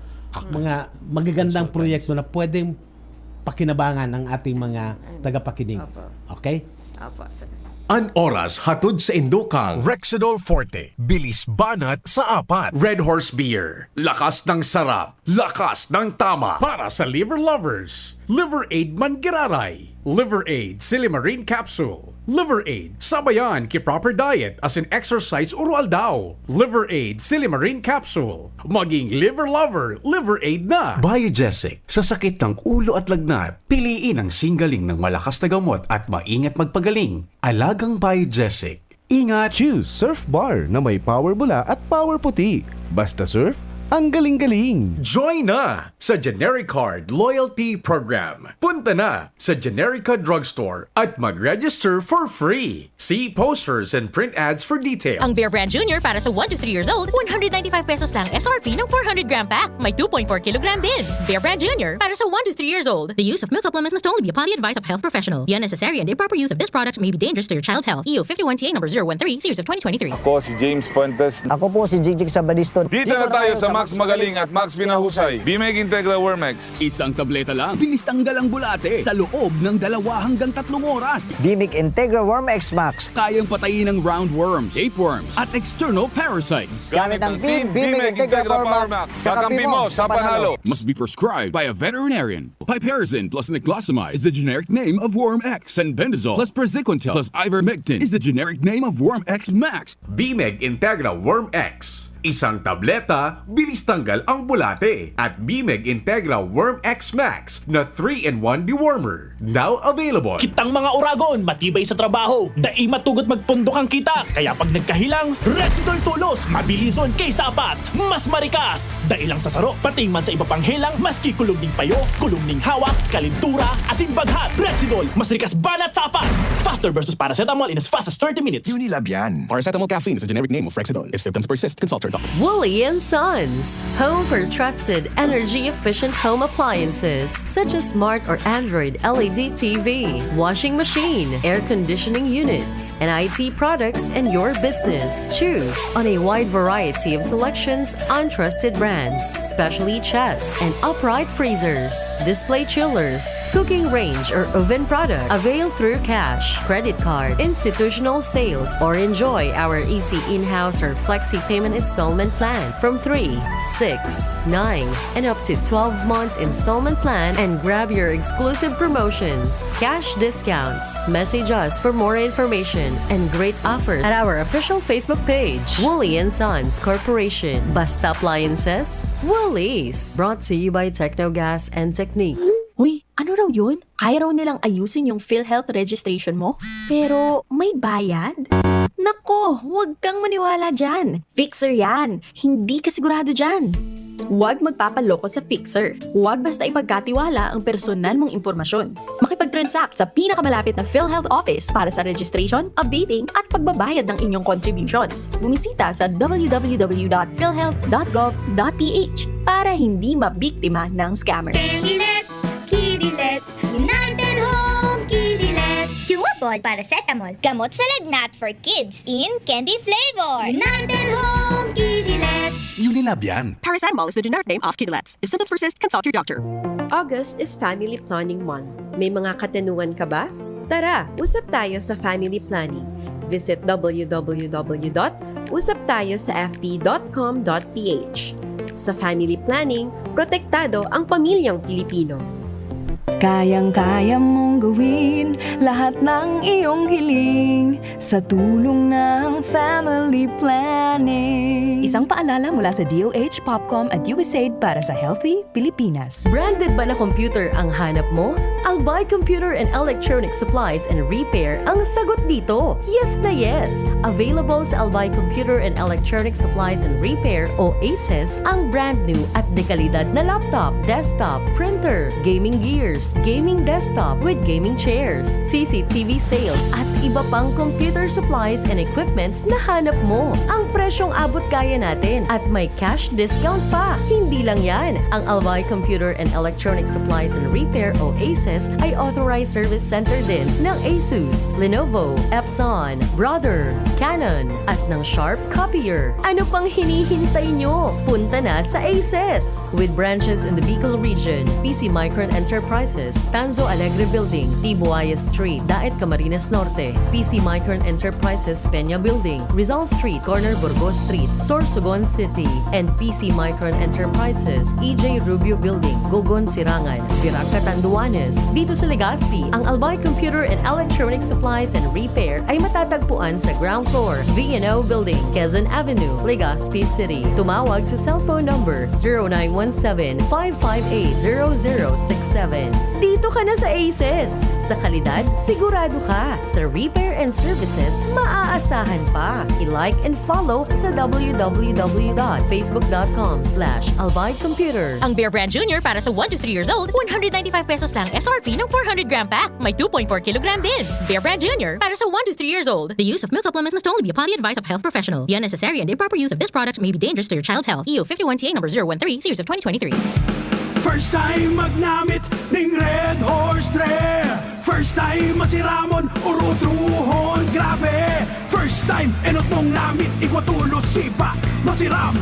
mga magagandang proyekto na pwedeng pakinabangan ng ating mga tagapakinig. Apa. Okay? Apa, sir. An oras hatod sa Indukang Rexidol Forte. Bilis banat sa apat. Red Horse Beer. Lakas ng sarap. Lakas ng tama. Para sa liver lovers. Liver Aid Mangiraray. Liver Aid Silimarine Capsule. Liver Aid sabayan ki proper diet as in exercise urual daw. Liver Aid Silimarine Capsule. Maging liver lover, Liver Aid na. Biogesic. Sa sakit ng ulo at lagnat, piliin ang singgaling ng malakas na gamot at maingat magpagaling. Alagang Biogesic. Ingat! Choose Surf Bar na may power bula at power puti. Basta surf, ang galing-galing! Join na sa Generic Card Loyalty Program. Punta na sa Generica Drugstore at mag-register for free. See posters and print ads for details. Ang Bear Brand Junior para sa 1 to 3 years old, 195 pesos lang SRP ng 400 gram pack. May 2.4 kilogram din. Bear Brand Junior para sa 1 to 3 years old. The use of milk supplements must only be upon the advice of a health professional. The unnecessary and improper use of this product may be dangerous to your child's health. EU 51TA number 013, series of 2023. Ako si James Fuentes. Ako po si Jigjig Sabadisto. Dito na tayo sa Max Magaling at Max Pinahusay. Bimeg Integra Wormex. Isang tableta lang, bilis tanggal ang bulate sa loob ng 2 hanggang 3 oras. Bimig Integra Worm X Max. Kayang patayin ng roundworms, tapeworms, at external parasites. Gamit ang Bimig Integra Power Max. Kakampi mo sa panalo. Must be prescribed by a veterinarian. Piperazine plus niclosamide is the generic name of Worm X. Fenbendazole plus praziquantel plus ivermectin is the generic name of Worm X Max. Bimeg Integra Worm X. Isang tableta, bilis tanggal ang bulate. At Bimeg Integra Worm X Max na 3-in-1 dewormer. Now available. Kitang mga Oragon, matibay sa trabaho, dai matugot magpundok ang kita. Kaya pag nagkahilang, Rexidol tulos, mabilison kaysa apat, mas marikas. Dai lang sa saro, pating man sa iba pang helang, maski kulumning payo, kulumning hawak, kalintura, asin baghat. Rexidol, mas rikas banat sa apat. Faster versus paracetamol in as fast as 30 minutes. Unilab yan. Paracetamol caffeine is a generic name of Rexidol. If symptoms persist, consult your doctor. Wooly & Sons, home for trusted energy-efficient home appliances such as smart or Android LED TV, washing machine, air conditioning units, and IT products in your business. Choose on a wide variety of selections on trusted brands, specially chests and upright freezers, display chillers, cooking range or oven product. Avail through cash, credit card, institutional sales, or enjoy our easy in-house or flexi payment installment plan from 3, 6, 9, and up to 12 months installment plan, and grab your exclusive promotions, cash discounts. Message us for more information and great offers at our official Facebook page, Wooly & Sons Corporation. Basta Appliances, Woolies. Brought to you by Technogas and Technique. Uy, ano raw yun? Kaya raw nilang ayusin yung PhilHealth registration mo? Pero may bayad? Nako, huwag kang maniwala dyan. Fixer yan. Hindi ka sigurado dyan. Huwag magpapaloko sa fixer. Huwag basta ipagkatiwala ang personal mong impormasyon. Makipag-transact sa pinakamalapit na PhilHealth office para sa registration, updating at pagbabayad ng inyong contributions. Bumisita sa www.philhealth.gov.ph para hindi mabiktima ng scammer. Kidilets, Kidilets, United Home Kidilets. Chewable paracetamol, gamot sa lagnat for kids in candy flavor. United Home Kidilets. Unilab yan. Paracetamol is the generic name of Kidilets. If symptoms persist, consult your doctor. August is Family Planning Month. May mga katanungan ka ba? Tara, usap tayo sa family planning. Visit www.usaptayosafp.com.ph. Sa family planning, protektado ang pamilyang Pilipino. Kayang-kaya mong gawin lahat ng iyong hiling sa tulong ng family planning. Isang paalala mula sa DOH, Popcom at USAID para sa Healthy Pilipinas. Branded ba na computer ang hanap mo? Albay Computer and Electronic Supplies and Repair ang sagot dito. Yes na yes! Available sa Albay Computer and Electronic Supplies and Repair o ACES ang brand new at dekalidad na laptop, desktop, printer, gaming gears, gaming desktop with gaming chairs, CCTV sales at iba pang computer supplies and equipments na hanap mo. Ang presyong abot kaya natin at may cash discount pa. Hindi lang yan. Ang Albay Computer and Electronic Supplies and Repair o ACES ay authorized service center din ng ASUS, Lenovo, Epson, Brother, Canon at ng Sharp Copier. Ano pang hinihintay nyo? Punta na sa ACES! With branches in the Bicol region, PC Micron Enterprises, Tanzo Alegre Building, Tibuaya Street, Daet Camarines Norte, PC Micron Enterprises Peña Building, Rizal Street, Corner Burgos Street, Sorsogon City, and PC Micron Enterprises, EJ Rubio Building, Gogon Sirangan, Virac Catanduanes. Dito sa Legazpi, ang Albay Computer and Electronic Supplies and Repair ay matatagpuan sa ground floor, VNO Building, Quezon Avenue, Legazpi City. Tumawag sa cellphone number 0917-558-0067. Dito ka na sa ACES. Sa kalidad, sigurado ka. Sa repair and services, maaasahan pa. I-like and follow sa www.facebook.com/albaycomputer. Ang Bear Brand Junior para sa 1 to 3 years old, 195 pesos lang SRP ng 400 gram pack. May 2.4 kilogram din. Bear Brand Junior para sa 1 to 3 years old. The use of milk supplements must only be upon the advice of health professional. The unnecessary and improper use of this product may be dangerous to your child's health. EU 51TA number 013, series of 2023. First time magnamit ning Red Horse Dre. First time masiramon urutruhon grabe. First time enot mong namit ikwatulos sipa masiram.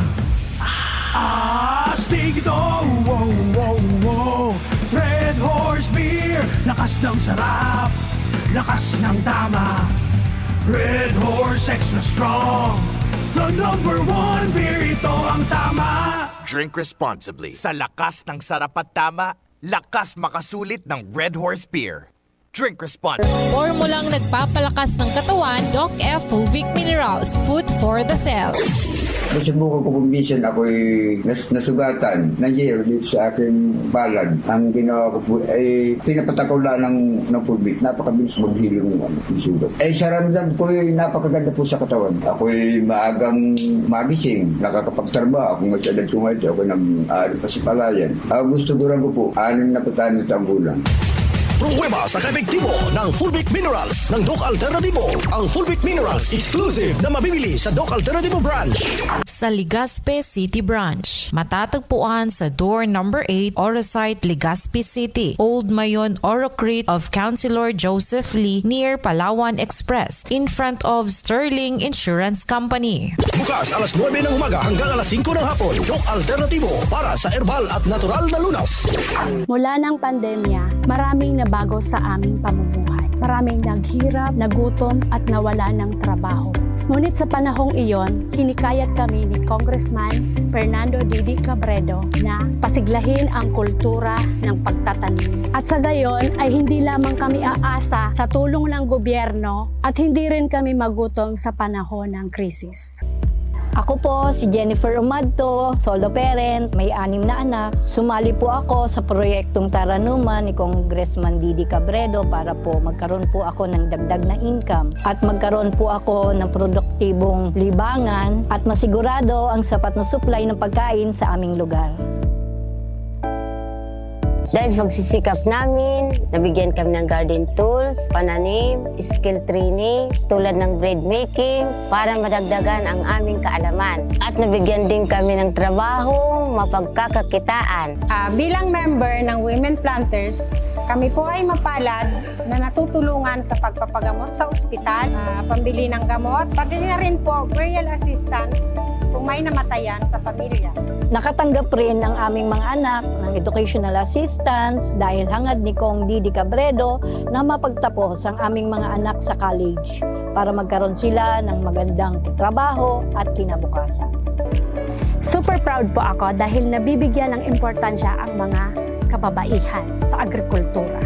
Astig ito, wow, wow, wow. Red Horse Beer, lakas ng sarap, lakas ng tama. Red Horse Extra Strong, the number 1 beer, ito ang tama. Drink responsibly. Sa lakas ng sarap at tama, lakas makasulit ng Red Horse Beer. Drink responsibly. Formulang nagpapalakas ng katawan, Doc F. Fulvic Minerals, food for the cell. Nasubukan ko minsan ako'y nasugatan na year dito sa aking balad. Ang ginawa ko po ay pinapatakaw lang ng Fulvic. Napakabilis maghilong ng sugat. Sa ramdam ko ay napakaganda po sa katawan. Ako'y maagang magising, nakakapagtrabaho. Kung masyadad kumalit, ako ng pasipalayan. Gusto ko rin po, 6 na patahan na gulang. Pruweba sa kaepektibo ng Fulvic Minerals ng Doc Alternativo. Ang Fulvic Minerals exclusive na mabibili sa Doc Alternativo branch. Sa Legazpi City Branch, matatagpuan sa door number 8, Orosite, Legazpi City, Old Mayon Orocrete of Councilor Joseph Lee near Palawan Express, in front of Sterling Insurance Company. Bukas alas 9 ng umaga hanggang alas 5 ng hapon. Doc Alternativo para sa herbal at natural na lunas. Mula ng pandemya, maraming nabago sa aming pamumuhay. Maraming naghirap, nagutom at nawala ng trabaho. Ngunit sa panahong iyon, hinikayat kami ni Congressman Fernando Didi Cabredo na pasiglahin ang kultura ng pagtatanim. At sa gayon ay hindi lamang kami aasa sa tulong ng gobyerno at hindi rin kami magutom sa panahon ng krisis. Ako po si Jennifer Umadto, solo parent, may 6 na anak. Sumali po ako sa proyektong Taranuman ni Congressman Didi Cabredo para po magkaroon po ako ng dagdag na income at magkaroon po ako ng produktibong libangan at masigurado ang sapat na supply ng pagkain sa aming lugar. Dahil sa pagsisikap namin, nabigyan kami ng garden tools, pananim, skill training, tulad ng bread making, para madagdagan ang aming kaalaman. At nabigyan din kami ng trabaho, mapagkakakitaan. Bilang member ng Women Planters, kami po ay mapalad na natutulungan sa pagpapagamot sa ospital, pambili ng gamot, pati na rin po burial assistance kung may namatayan sa pamilya. Nakatanggap rin ang aming mga anak ng educational assistance dahil hangad ni Kong Didi Cabredo na mapagtapos ang aming mga anak sa college para magkaroon sila ng magandang trabaho at kinabukasan. Super proud po ako dahil nabibigyan ng importansya ang mga kababaihan sa agrikultura.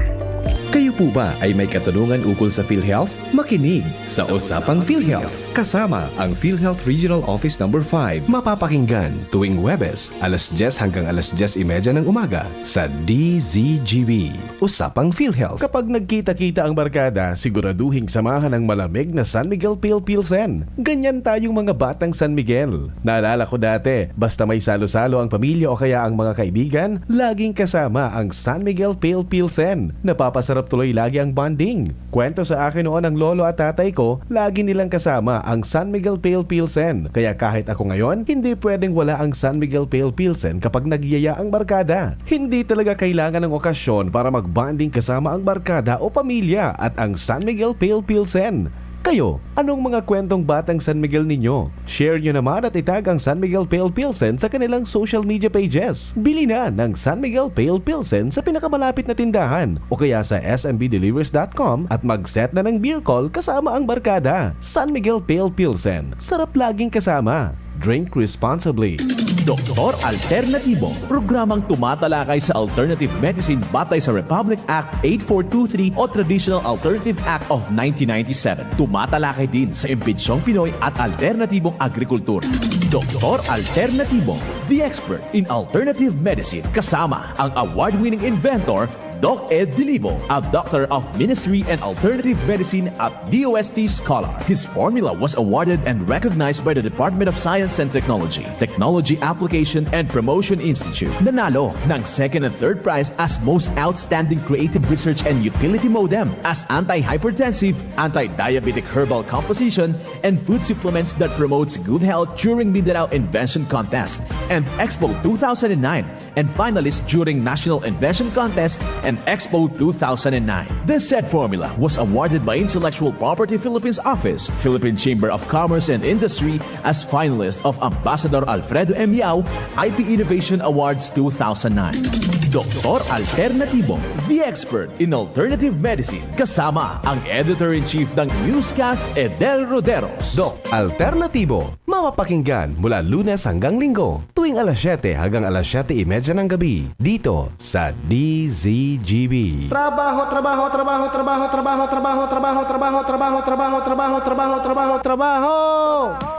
Kayo po ba ay may katanungan ukol sa PhilHealth? Makinig sa Usapang PhilHealth. Kasama ang PhilHealth Regional Office No. 5. Mapapakinggan tuwing Huwebes, alas 10 hanggang alas 10:30 ng umaga sa DZGB. Usapang PhilHealth. Kapag nagkita-kita ang barkada, siguraduhing samahan ng malamig na San Miguel Pale Pilsen. Ganyan tayong mga batang San Miguel. Naalala ko dati, basta may salo-salo ang pamilya o kaya ang mga kaibigan, laging kasama ang San Miguel Pale Pilsen. Napapasarap tuloy lagi ang bonding. Kwento sa akin noon ng lolo at tatay ko, lagi nilang kasama ang San Miguel Pale Pilsen. Kaya kahit ako ngayon, hindi pwedeng wala ang San Miguel Pale Pilsen kapag nagyaya ang barkada. Hindi talaga kailangan ng okasyon para mag-bonding kasama ang barkada o pamilya at ang San Miguel Pale Pilsen. Kayo, anong mga kwentong batang San Miguel ninyo? Share nyo naman at itag ang San Miguel Pale Pilsen sa kanilang social media pages. Bili na ng San Miguel Pale Pilsen sa pinakamalapit na tindahan o kaya sa smbdelivers.com at mag-set na ng beer call kasama ang barkada. San Miguel Pale Pilsen. Sarap laging kasama. Drink responsibly. Doktor Alternatibo, programang tumatalakay sa alternative medicine batay sa Republic Act 8423 o Traditional Alternative Act of 1997. Tumatalakay din sa impinsyong Pinoy at alternatibong agrikultura. Doktor Alternatibo, the expert in alternative medicine, kasama ang award-winning inventor Doc Ed Dilibo, a Doctor of Ministry and Alternative Medicine at DOST Scholar. His formula was awarded and recognized by the Department of Science and Technology, Technology Application and Promotion Institute. Nanalo ng second and third prize as Most Outstanding Creative Research and Utility Modem as Anti-Hypertensive, Anti-Diabetic Herbal Composition, and Food Supplements that promotes good health during Mindanao Invention Contest and Expo 2009, and finalist during National Invention Contest and Expo 2009. This said formula was awarded by Intellectual Property Philippines Office, Philippine Chamber of Commerce and Industry as finalist of Ambassador Alfredo M. Yao IP Innovation Awards 2009. Doktor Alternatibo, the expert in alternative medicine, kasama ang Editor-in-Chief ng Newscast, Edel Roderos. Doc Alternatibo, mapapakinggan mula Lunes hanggang Linggo, tuwing alas 7 hanggang alas 7:30 ng gabi, dito sa DZGB. Trabaho.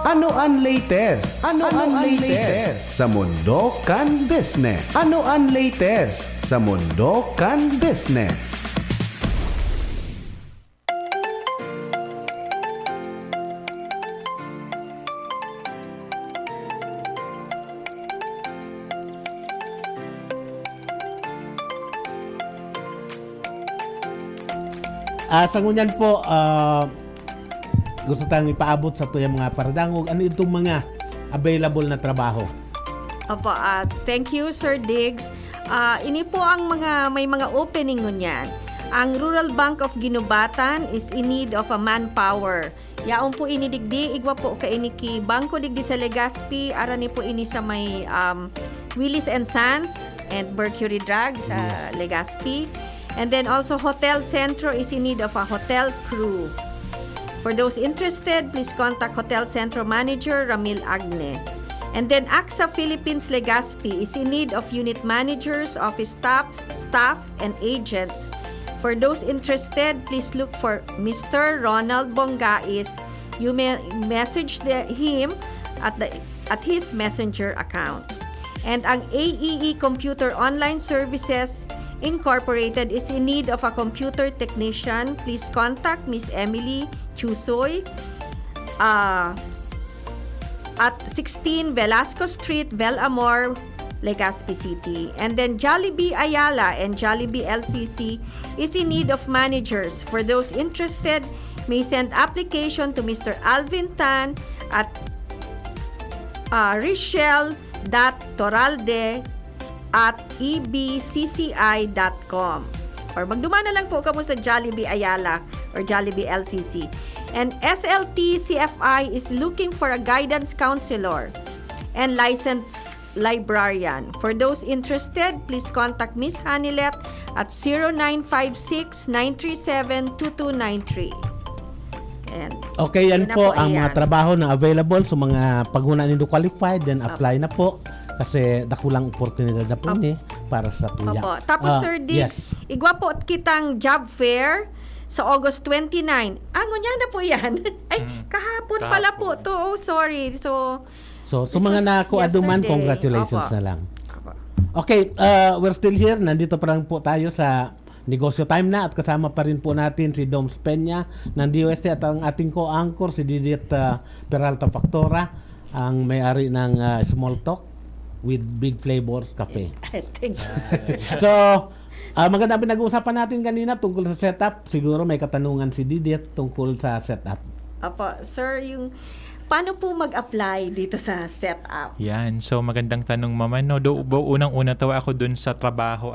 Ano ang latest? Ano ang latest sa mundo kan business? Ano ang latest sa mundo kan business? Sa ngunyan po, gusto tayong ipaabot sa tuyang mga paradangog. Ano itong mga available na trabaho? Opo, thank you Sir Diggs. Ini po ang may mga opening ngunyan. Ang Rural Bank of Ginubatan is in need of a manpower. Yaon po ini digdi, igwa po ka ini ki Bangko digdi sa Legazpi, arani po ini sa may Willis and Sons and Mercury Drug sa Legazpi. And then also Hotel Centro is in need of a hotel crew. For those interested, please contact Hotel Centro Manager Ramil Agne. And then AXA Philippines Legazpi is in need of unit managers, office staff, and agents. For those interested, please look for Mr. Ronald Bongais. You may message him at his Messenger account. And ang AEE Computer Online Services Incorporated is in need of a computer technician. Please contact Miss Emily Chusoy at 16 Velasco Street, Velamor, Legazpi City. And then Jollibee Ayala and Jollibee LCC is in need of managers. For those interested, may send application to Mr. Alvin Tan at richelle.toralde@ebcci.com, or magdumana lang po kamo sa Jollibee Ayala or Jollibee LCC. And SLT CFI is looking for a guidance counselor and licensed librarian. For those interested, please contact Miss Hanilet at 0956-937-2293. And Okay, yan yun na po ang mga ayan. trabaho na available sa mga paghuna nindo qualified, then apply na po kasi dakulang oportunidad na po ni para sa tuya. Opo. Tapos Sir Diggs, igwa po kitang job fair sa August 29. Ngunya na po yan. Ay, kahapon pala po to. Oh, sorry. So So this mga was nakuaduman, yesterday. congratulations Opo. na lang. Okay, we're still here. Nandito pa lang po tayo sa Negosyo Time na at kasama pa rin po natin si Doms Peña ng DOST at ang ating co-anchor si Didit Peralta Factora, ang may-ari ng Small Talk with Big Flavors Cafe. Thank you, sir. So, maganda pinag-uusapan natin kanina tungkol sa setup. Siguro may katanungan si Didit tungkol sa setup. Apo, sir, paano po mag-apply dito sa setup? Yan. So, magandang tanong, Mama. No, unang-una tawa ako dun sa trabaho.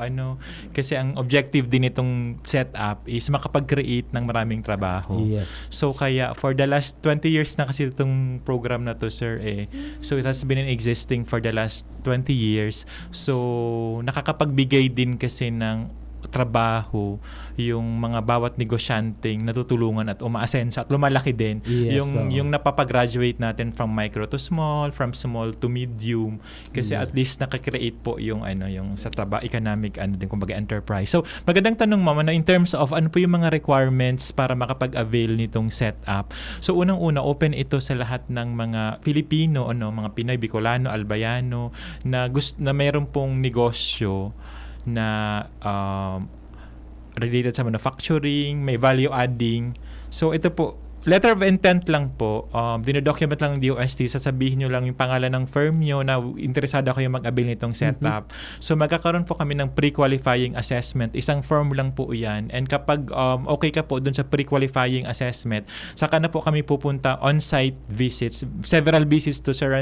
Kasi ang objective din itong setup is makapag-create ng maraming trabaho. Yes. So, kaya for the last 20 years na kasi itong program na to, sir. So, it has been existing for the last 20 years. So, nakakapagbigay din kasi ng trabaho yung mga bawat negosyanteng natutulungan at umaasenso at lumalaki din. Yes, yung napapag-graduate natin from micro to small, from small to medium, kasi at least nakakreate po yung yung sa trabaho economic din kumbaga enterprise. So magandang tanong, Mama, na in terms of ano po yung mga requirements para makapag-avail nitong setup. So unang-una, open ito sa lahat ng mga Pilipino, mga Pinoy, Bicolano, Albayano na mayroon pong negosyo na related sa manufacturing, may value adding. So ito po, letter of intent lang po, dinodocument lang ng DOST, sasabihin nyo lang yung pangalan ng firm nyo na interesado kayo mag-avail nitong setup. So magkakaroon po kami ng pre-qualifying assessment. Isang firm lang po yan. And kapag okay ka po dun sa pre-qualifying assessment, saka na po kami pupunta on-site visits. Several visits to Sir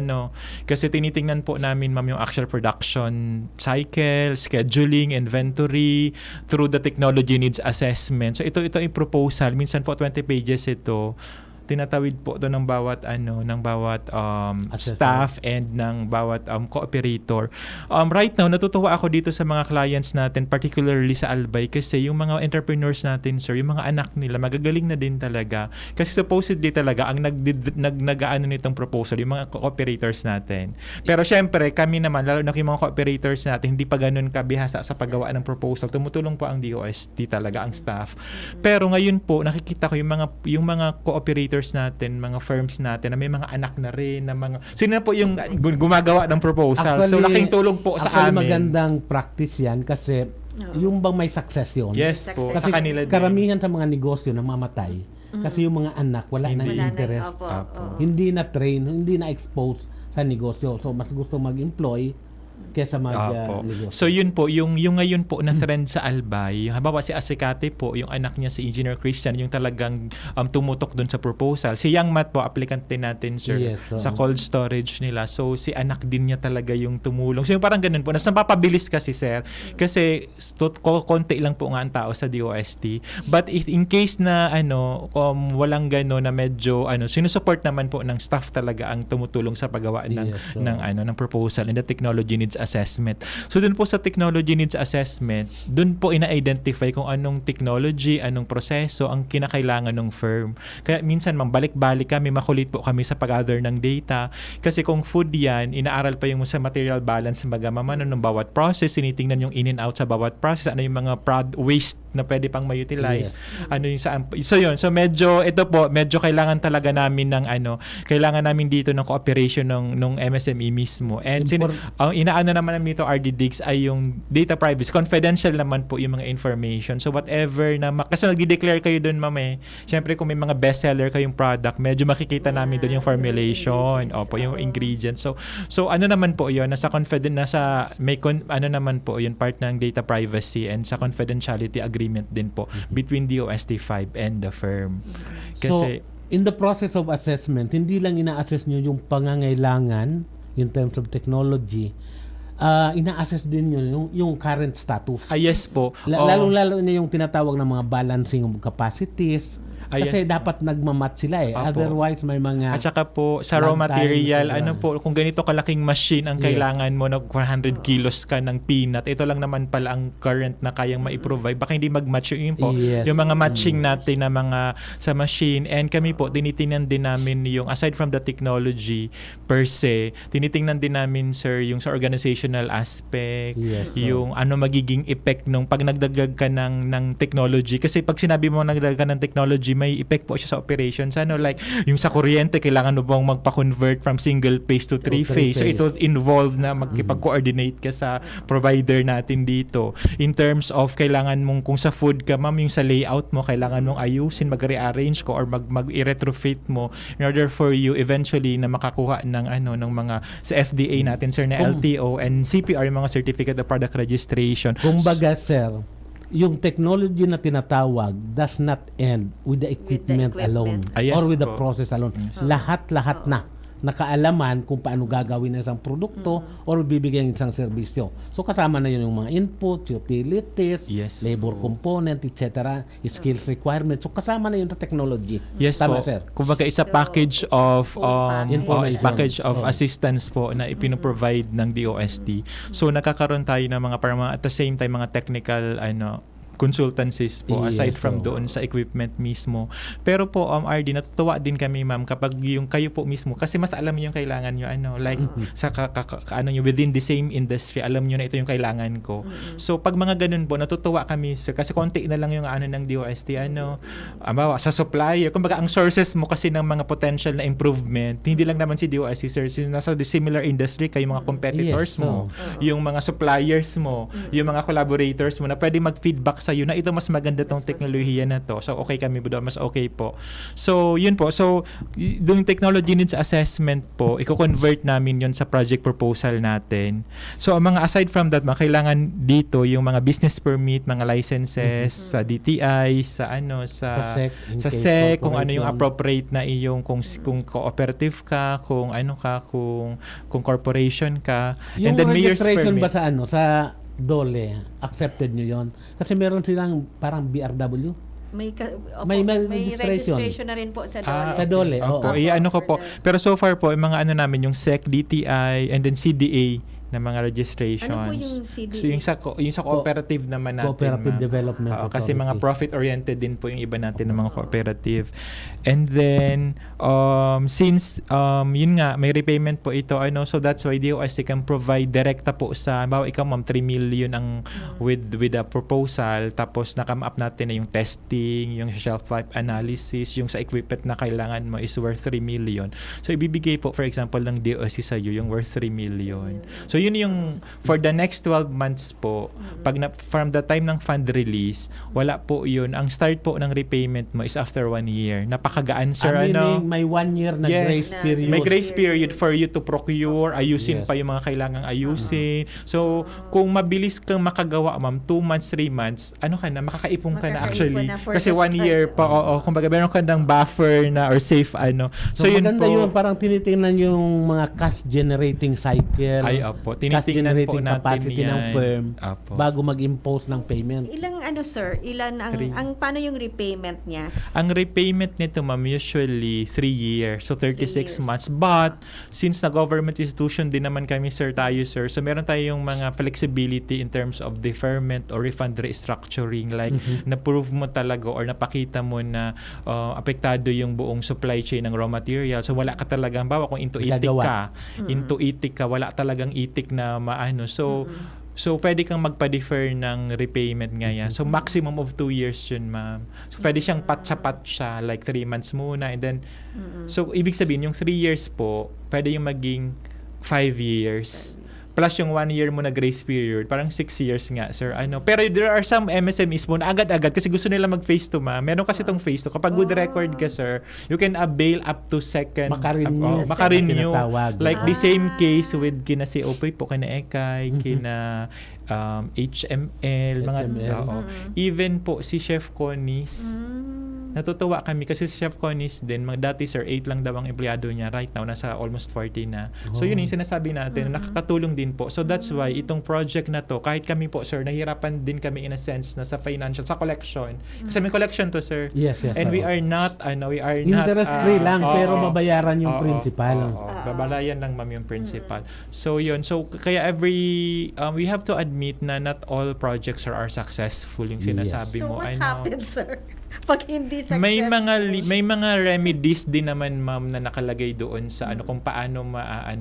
kasi tinitingnan po namin, ma'am, yung actual production cycle, scheduling, inventory, through the technology needs assessment. So ito yung proposal. Minsan po 20 pages ito. Tinatawid po ito ng bawat staff and ng bawat cooperator. Right now, natutuwa ako dito sa mga clients natin, particularly sa Albay, kasi yung mga entrepreneurs natin, sir, yung mga anak nila, magagaling na din talaga. Kasi supposedly talaga, ang nag-aano nitong proposal, yung mga cooperators natin. Pero syempre, kami naman, lalo na yung mga cooperators natin, hindi pa ganun kabihasa sa paggawa ng proposal. Tumutulong po ang DOST talaga, ang staff. Pero ngayon po, nakikita ko yung mga cooperators natin, mga firms natin na may mga anak na rin, na mga sino na po yung gumagawa ng proposal. Actually, so laking tulong po sa amin. Magandang practice yan kasi yung bang may success yun. Yes po, kasi sa kanila din. karamihan sa mga negosyo na mamatay kasi yung mga anak wala nang interest. Hindi na train, hindi na expose sa negosyo. So mas gusto mag-employ kesa mag-negosyo. So yun po, yung ngayon po na trend sa Albay, halimbawa si Asikate po, yung anak niya si Engineer Christian, yung talagang tumutok dun sa proposal. Si Young Matt po, applicant din natin, sir, Yes, sa cold storage nila. So si anak din niya talaga yung tumulong. So yung parang ganun po, nas napapabilis kasi, sir, kasi konti lang po nga ang tao sa DOST. But if in case na walang gano'n na medyo sinusupport naman po ng staff talaga ang tumutulong sa paggawa ng proposal and the technology needs assessment. So dun po sa technology needs assessment, dun po ina-identify kung anong technology, anong proseso ang kinakailangan ng firm. Kaya minsan balik-balik kami, makulit po kami sa pag-gather ng data. Kasi kung food yan, inaaral pa yung sa material balance ng bawat process, tinitingnan yung in and out sa bawat process, ano yung mga waste na pwede pang ma-utilize. Yes. Ano yung saan. So yun. So medyo kailangan talaga namin ng kailangan namin dito ng cooperation ng MSME mismo. And ang inaano naman namin dito RD Digs ay yung data privacy. Confidential naman po yung mga information. So whatever na kasi nagde-declare kayo doon, ma'am eh. Syempre kung may mga bestseller kayong product, medyo makikita namin doon yung formulation, yung ingredients. So ano naman po 'yon, nasa naman po 'yun, part ng data privacy and sa confidentiality agreement din po between DOST5 and the firm. Kasi in the process of assessment, hindi lang ina-assess nyo yung pangangailangan in terms of technology, ina-assess din nyo yung current status. Yes po. Lalo-lalo na yung tinatawag ng mga balancing of capacities. Kasi dapat nagmamatch sila eh. Otherwise, may mga... At saka po, sa raw material, kung ganito kalaking machine ang kailangan mo, 100 kilos ka ng peanut, ito lang naman pala ang current na kayang ma-provide. Baka hindi mag-match yung yung mga matching natin na mga sa machine. And kami po, tinitingnan din namin yung, aside from the technology per se, tinitingnan din namin, sir, yung sa organizational aspect, yung ano magiging effect nung pag nagdagdag ka ng technology. Kasi pag sinabi mo nagdagdag ka ng technology, may effect po siya sa operations. Like, yung sa kuryente, kailangan mo bang magpa-convert from single phase to three phase. So, ito involved na magkipag-coordinate ka sa provider natin dito. In terms of, kailangan mong, kung sa food ka, ma'am, yung sa layout mo, kailangan mong ayusin, mag-rearrange ko or mag-retrofit mo in order for you eventually na makakuha ng mga sa FDA natin, sir, na LTO and CPR, yung mga Certificate of Product Registration. Kumbaga, sir, yung technology na tinatawag does not end with the equipment alone or with the process alone. Lahat-lahat na nakaalaman kung paano gagawin ng isang produkto or bibigyan ng isang serbisyo. So kasama na yun yung mga inputs, utilities, labor component, etc., skills requirements. So kasama na yun sa technology. Yes Tama, po. sir. Kumbaga isa package of Information. assistance po na ipino-provide ng DOST. So nakakaroon tayo ng mga parang at the same time mga technical consultancies po aside from doon sa equipment mismo. Pero po RD, natutuwa din kami, ma'am, kapag yung kayo po mismo, kasi mas alam niyo yung kailangan niyo like sa niyo within the same industry, alam niyo na ito yung kailangan ko. So pag mga ganun po, natutuwa kami, sir, kasi konti na lang yung ng DOST sa supplier. Kumbaga ang sources mo kasi ng mga potential na improvement, hindi lang naman si DOST, sir, nasa the similar industry kayo, mga competitors mo, yung mga suppliers mo, yung mga collaborators mo na pwede mag-feedback sa'yo na ito mas maganda tong teknolohiya na to. So, okay kami doon. Mas okay po. So, yun po. So, yung technology needs assessment po, i-convert namin yun sa project proposal natin. So, ang mga aside from that, kailangan dito yung mga business permit, mga licenses, sa DTI, sa SEC, kung ano yung appropriate na iyong, kung cooperative ka, kung corporation ka. Yung and then mayor's registration permit. ba sa DOLE, accepted nyo yon? Kasi meron silang parang BRW. May registration na rin po sa DOLE. Sa DOLE, ko po. Pero so far po, yung mga namin, yung SEC, DTI, and then CDA na mga registrations. Ano po yung CDA? So yung sa cooperative naman natin. Cooperative Development Authority. Kasi mga profit-oriented din po yung iba natin ng mga cooperative. And then, since, yun nga, may repayment po ito, so that's why DOST can provide direkta po sa, bawa ikaw ma'am, 3 million ang with a proposal, tapos nakam up natin na yung testing, yung shelf life analysis, yung sa equipment na kailangan mo is worth 3 million. So, ibibigay po, for example, ng DOST sa'yo, yung worth 3 million. So, yun yung for the next 12 months po, from the time ng fund release, wala po yun. Ang start po ng repayment mo is after 1 year. Napakagaan, sir. May 1 year na grace period. May grace period for you to procure, ayusin pa yung mga kailangang ayusin. So, kung mabilis kang makagawa, ma'am, 2 months, 3 months, makakaipon ka na actually. Kasi 1 year pa, kumbaga meron ka ng buffer na or safe, So yun maganda po. Yun, parang tinitingnan yung mga cash generating cycle. Ay, opo. Tinitingnan po natin capacity yan. ng firm bago mag-impose ng payment. Ilang sir? Ilan paano yung repayment niya? Ang repayment nito, ma'am, usually 3 years. So 36 months. But since na government institution din naman kami, sir, so meron tayong mga flexibility in terms of deferment or refund restructuring. Like, na-prove mo talaga or napakita mo na apektado yung buong supply chain ng raw material. So wala ka talagang, bawa kung into itik ka, wala talagang itik na maano. So, So, pwede kang magpa-defer ng repayment ngayon. So, maximum of 2 years yun, ma'am. So, pwede siyang patsa-patsa, like 3 months muna. And then, so, ibig sabihin, yung 3 years po, pwede yung maging 5 years. Plus yung 1 year mo na grace period, parang 6 years nga, sir. Pero there are some MSMEs mo na agad-agad kasi gusto nila mag-phase 2, ma'am. Meron kasi itong phase 2. Kapag good record ka, sir, you can avail up to second. Makarenew. Like the same case with kina si Opry po, kina Ekay, kina HML, mga even po si Chef Connie's. Natutuwa kami kasi si Chef Connie's din, dati sir, 8 lang daw ang empleyado niya. Right now, nasa almost 40 na. So yun yung sinasabi natin, nakakatulong din po. So that's why itong project na to, kahit kami po sir, nahirapan din kami in a sense na sa financial, sa collection. Kasi may collection to sir. Yes. And we are not, interest free lang, pero mabayaran yung principal. Babalayan lang ma'am yung principal. So yun, so kaya we have to admit na not all projects are successful yung sinasabi mo. So what happens, sir? Pag hindi successful. May mga remedies din naman ma'am na nakalagay doon sa kung paano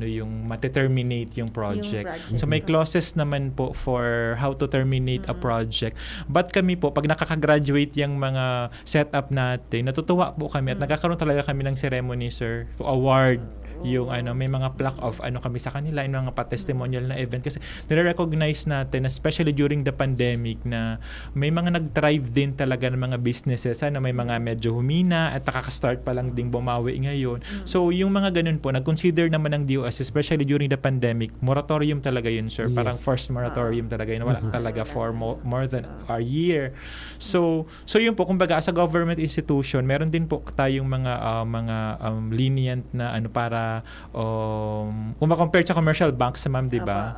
yung ma-terminate yung project. So may clauses naman po for how to terminate a project. But kami po pag nakaka-graduate yung mga setup natin, natutuwa po kami at nagkakaroon talaga kami ng ceremony, sir, to award yung may mga plaque of kami sa kanila, yung mga pa-testimonial na event kasi nire-recognize natin especially during the pandemic na may mga nag-thrive din talaga ng mga businesses may mga medyo humina at nakaka-start pa lang ding bumawi ngayon. So yung mga ganun po nag-consider naman ng DOS especially during the pandemic, moratorium talaga yun, sir. Parang first moratorium talaga yun, wala talaga for more than a year. So yun po, kumbaga as a government institution, meron din po tayong mga lenient na para kung ma-compare sa commercial banks, ma'am, di ba?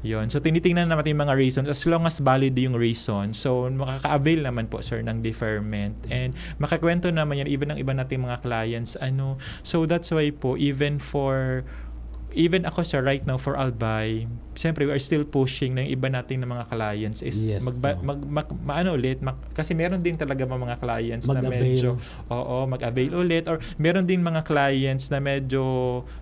Yun. So, tinitingnan naman yung mga reasons as long as valid yung reason. So, makaka-avail naman po, sir, ng deferment. And makakwento naman yan even ng iba nating mga clients. So, that's why po, even ako, sir, right now for Albay, siyempre, we are still pushing ng iba nating ng mga clients is kasi meron din talaga mga clients na medyo mag-avail ulit or meron din mga clients na medyo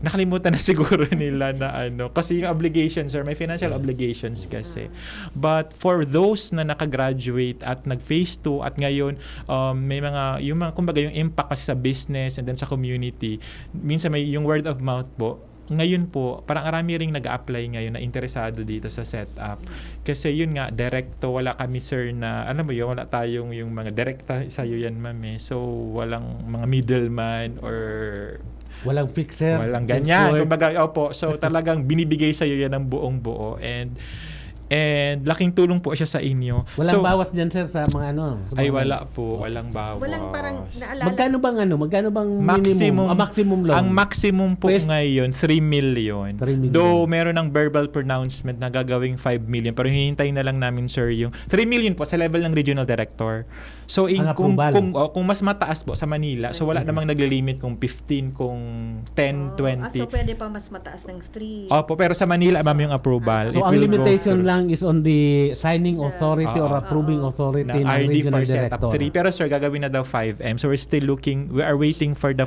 nakalimutan na siguro nila na kasi yung obligations, sir, may financial obligations kasi. But for those na nakagraduate at nag-phase 2 at ngayon may kumbaga yung impact kasi sa business and then sa community, minsan may yung word of mouth po. Ngayon po, parang arami ring nag-a-apply ngayon na interesado dito sa setup. Kasi yun nga, direkto, wala kami, sir, na, wala tayong yung mga direkta sa'yo yan, ma'am. So, walang mga middleman or walang fixer. Walang ganyan. Kumbaga, so talagang binibigay sa'yo yan ng buong buo. And laking tulong po siya sa inyo. Walang bawas dyan, sir, sa mga ay, wala po. Walang bawas. Walang parang naalala. Magkano bang maximum, maximum loan? Ang maximum po ngayon, 3 million. Though meron ng verbal pronouncement na gagawing 5 million. Pero hinihintay na lang namin, sir, yung 3 million po sa level ng regional director. So, kung mas mataas po sa Manila, so wala namang naglilimit kung 15, kung 10, 20. So, pwede pa mas mataas ng 3. Opo, pero sa Manila, ma'am, yung approval. So, ang limitation lang is on the signing authority or approving authority ng regional director. 3. Pero sir, gagawin na daw 5M. So we're still we are waiting for the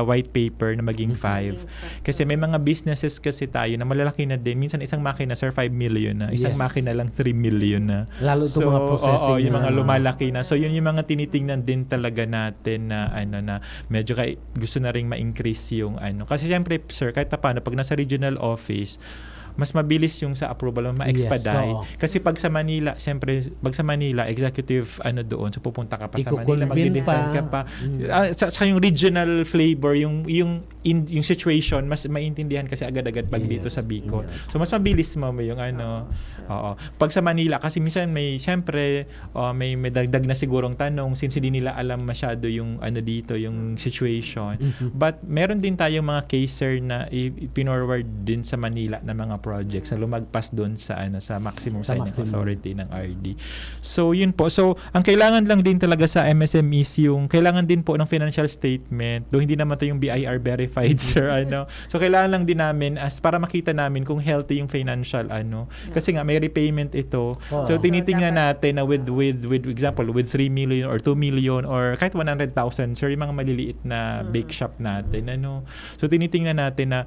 white paper na maging 5. Kasi may mga businesses kasi tayo na malalaki na din. Minsan isang makina, sir, 5 million na. Isang makina lang 3 million na. Lalo ito mga processing. Yung mga lumalaki na. So yun yung mga tinitingnan din talaga natin na na medyo gusto na ring ma-increase yung Kasi siyempre, sir, kahit paano, pag nasa regional office, mas mabilis yung sa approval, ma-expedite. Kasi pag sa Manila, siyempre, executive doon, so pupunta ka pa sa Manila, magdi-defend ka pa. Sa yung regional flavor, yung situation, mas maintindihan kasi agad-agad pag dito sa Bicol. So, mas mabilis mo yung Pag sa Manila, kasi minsan may dagdag na sigurong tanong since hindi nila alam masyado yung dito, yung situation. But meron din tayong mga caser na pinorward din sa Manila na mga projects na lumagpas doon sa maximum signing authority ng RD. So yun po. So ang kailangan lang din talaga sa MSMEs yung kailangan din po ng financial statement. Though hindi naman to yung BIR verified, sir, So kailangan lang din namin para makita namin kung healthy yung financial Kasi nga may repayment ito. So tinitingnan natin na with example with 3 million or 2 million or kahit 100,000, sir, yung mga maliliit na bake shop natin. So tinitingnan natin na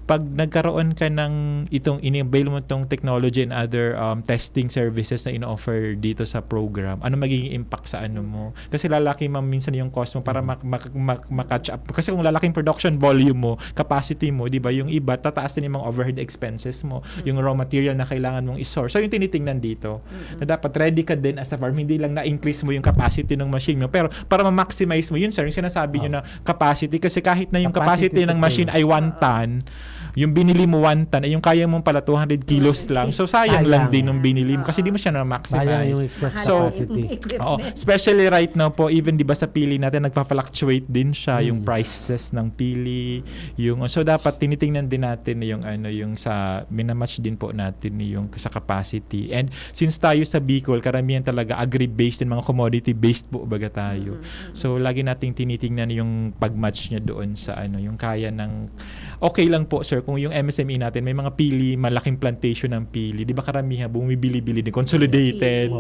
pag nagkaroon ka ng ini-avail mo itong technology and other testing services na ino-offer dito sa program, ano magiging impact sa ano mo? Kasi lalaki minsan yung cost mo para makatch up. Kasi kung lalaking production volume mo, capacity mo, di ba, yung iba, tataas din yung mga overhead expenses mo, yung raw material na kailangan mong isource. So yung tinitingnan dito, na dapat ready ka din as a farm, hindi lang na-increase mo yung capacity ng machine mo, pero para ma-maximize mo, yun sir, yung sinasabi nyo na capacity, kasi kahit na yung capacity ng machine ay 1 ton, yung binili mo 1 ton, ay yung kaya mong pala 200 kilos lang. So sayang lang din yung binili mo kasi di mo siya na-maximize. Sayang yung excess capacity. Especially right now po, even di ba sa pili natin nagpa-fluctuate din siya yung prices ng pili, yung so dapat tinitingnan din natin yung sa minamatch din po natin yung sa capacity. And since tayo sa Bicol, karamihan talaga agri-based and mga commodity-based po baga tayo. So lagi nating tinitingnan yung pag-match niya doon sa yung kaya ng okay lang po sir kung yung MSME natin may mga pili, malaking plantation ng pili. Di ba karamihan bumibili-bili din consolidated.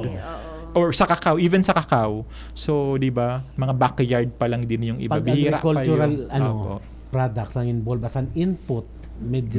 Or sa kakao, even sa kakao. So, di ba, mga backyard pa lang din yung iba. Pag Bihira pa agricultural yung products ang involved as an input, medyo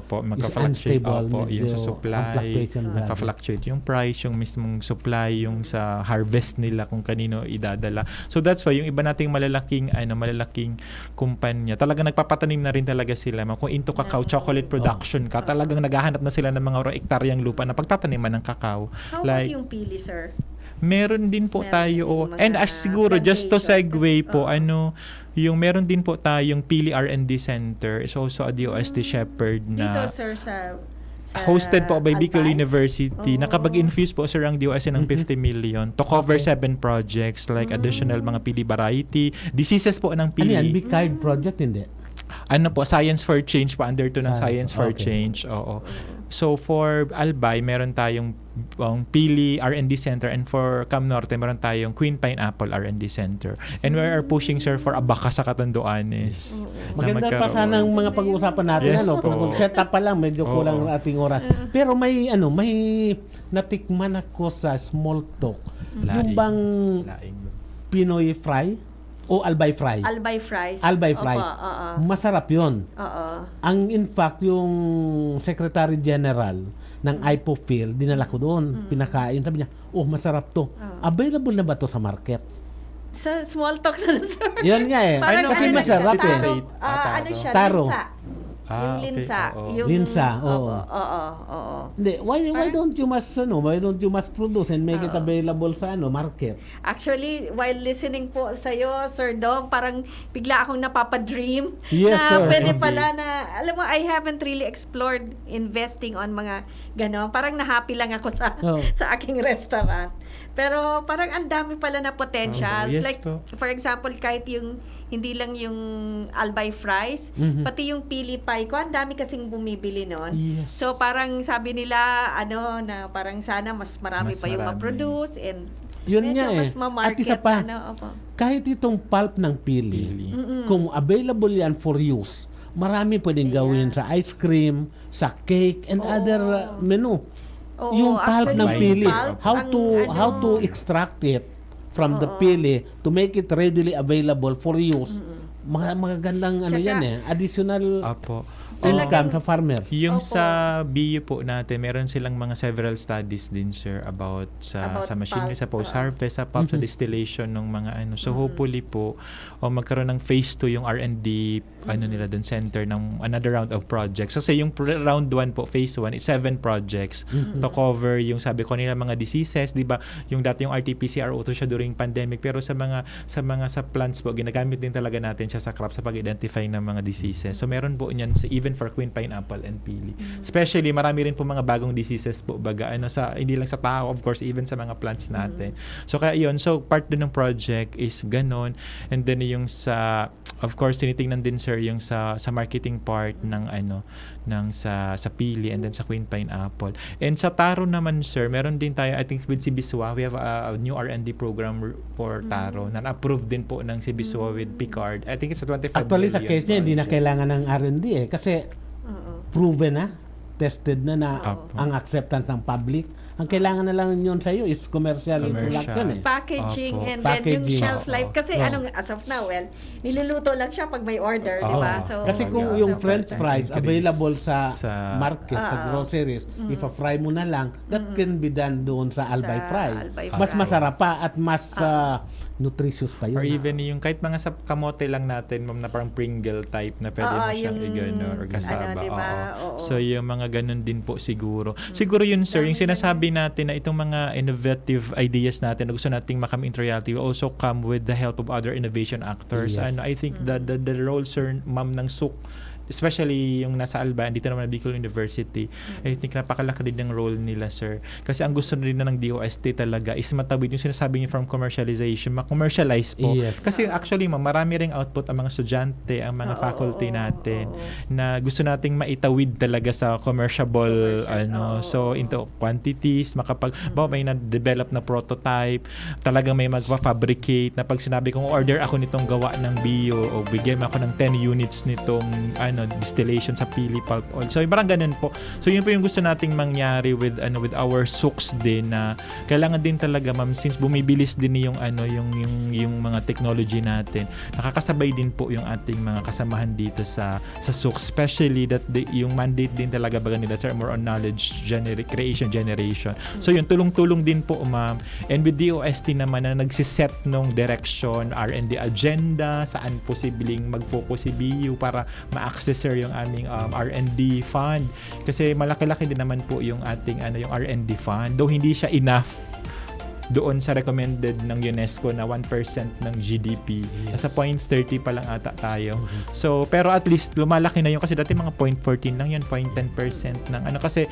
magka-fluctuate yung sa supply, fluctuation magka-fluctuate yung price, yung mismong supply, yung sa harvest nila kung kanino idadala. So that's why yung iba nating malalaking kumpanya, talagang nagpapatanim na rin talaga sila. Kung into cacao chocolate production ka, talagang naghahanap na sila ng mga ektaryang lupa na pagtataniman ng cacao. How about yung pili, sir? Meron din po tayo and as siguro just to segue po yung meron din po tayong Pili R&D Center is also a DOST Shepherd na dito sir sa hosted po by Bicol University. Nakapag-infuse po sir ang DOST ng 50 million to cover 7 projects like additional mga pili variety, diseases po ng pili. Ano yan? Bicard project, hindi? Ano po, Science for Change po, under to ng Science for Change. Oo. So for Albay, meron tayong Pili R&D Center, and for Cam Norte, meron tayong Queen Pineapple R&D Center. And we are pushing sir for Abaca sa Catanduanes. Maganda pa sana ang mga pag-uusapan natin. Yes, Kung set up pa lang, medyo kulang ang ating oras. Pero may natikman ako sa small talk. Yung bang Pinoy fry? O Albay fry? Albay fries. Albay fries. Masarap yun. Ang in fact, yung Secretary General ng IPOPHIL, dinala ko doon. Pinakain. Sabi niya, masarap to. Available na ba to sa market? Sa small talk sir. Yan nga eh. Parang Kasi masarap eh. Ano siya? Taro. Linsa. Yung linsa. Yung linsa, oo. Hindi, why don't you mass produce and make it available sa market? Actually, while listening po sa iyo, Sir Dong, parang bigla akong napapadream Yes, na sir. pwede pala na, alam mo, I haven't really explored investing on mga gano'n. Parang na-happy lang ako sa aking restaurant. Pero parang ang dami pala na potentials. Yes, like, for example, kahit yung hindi lang yung Albay fries, pati yung pili pie ko, ang dami kasing bumibili noon. Yes. So parang sabi nila, na parang sana mas marami pa yung ma-produce and yun medyo nga mas ma-market. At isa pa, kahit itong pulp ng pili, kung available yan for use, marami pwedeng gawin sa ice cream, sa cake, and other menu. Yung pulp ng pili, how to extract it from the pili to make it readily available for use. Magagandang additional income sa farmers. Yung sa BU po natin, meron silang mga several studies din sir about sa machinery, sa post-harvest, sa pulp, sa distillation ng mga So hopefully po magkaroon ng phase 2 yung R&D nila dun center ng another round of projects. So say yung round 1 po, phase 1 is 7 projects to cover yung sabi ko nila mga diseases, di ba? Yung dati yung RT-PCR auto siya during pandemic, pero sa plants po ginagamit din talaga natin siya sa crop sa pag-identify ng mga diseases. So meron po niyan even for Queen Pineapple and Pili. Especially marami rin po mga bagong diseases po baga hindi lang sa tao, of course, even sa mga plants natin. So kaya yun, so part din ng project is ganon. And then yung of course tinitingnan din sir yung sa marketing part ng sa Pili and then sa Queen Pineapple. And sa Taro naman sir, meron din tayo, I think with CBSUA, we have a new R&D program for Taro na approved din po ng CBSUA with Picard. I think it's a 25 Actually, million. sa case niya, hindi na kailangan ng R&D kasi proven na. tested na ang acceptance ng public. Ang kailangan na lang yun sa iyo is commercial production Packaging and then yung Packaging. shelf life. Kasi as of now, niluluto lang siya pag may order, di ba? So, kasi kung yung french fries available sa market, sa groceries, ipa-fry mo na lang, that can be done doon sa Albay Fry. Mas masarap pa at mas nutritious pa yun. Or even yung kahit mga sa kamote lang natin, ma'am, na parang Pringle type na pwede mo siyang i-gano or kasaba. diba? So yung mga ganun din po siguro. Siguro yun, sir, yung sinasabi natin na itong mga innovative ideas natin na gusto nating makamit into reality will also come with the help of other innovation actors. Yes. And I think the role, sir, ma'am, ng SUK, especially yung nasa Alba, dito naman Bicol University, I think napakalaki din ng role nila, sir. Kasi ang gusto rin na ng DOST talaga is matawid yung sinasabi niyo from commercialization, ma-commercialize po. Yes. Kasi actually, marami ring output ang mga estudyante, ang mga faculty natin na gusto nating maitawid talaga sa commerciable, so into quantities, may na-develop na prototype, talagang may magpa-fabricate na pag sinabi kong order ako nitong gawa ng bio o bigyan mo ako ng 10 units nitong distillation sa pili pulp oil. So parang ganun po. So yun po yung gusto nating mangyari with our SUKs din na kailangan din talaga, ma'am, since bumibilis din yung mga technology natin. Nakakasabay din po yung ating mga kasamahan dito sa SUKs, especially that yung mandate din talaga baga nila, sir, more on knowledge creation generation. So yun, tulong-tulong din po, ma'am. And with DOST naman na nagsiset nung direction, R&D agenda, saan posibleng mag-focus si BU para ma-access, sir, yung aming R&D fund. Kasi malaki-laki din naman po yung ating yung R&D fund. Though hindi siya enough doon sa recommended ng UNESCO na 1% ng GDP. Nasa 0.30 pa lang ata tayo. So, pero at least lumalaki na yun kasi dati mga 0.14 lang yun, 0.10% ng kasi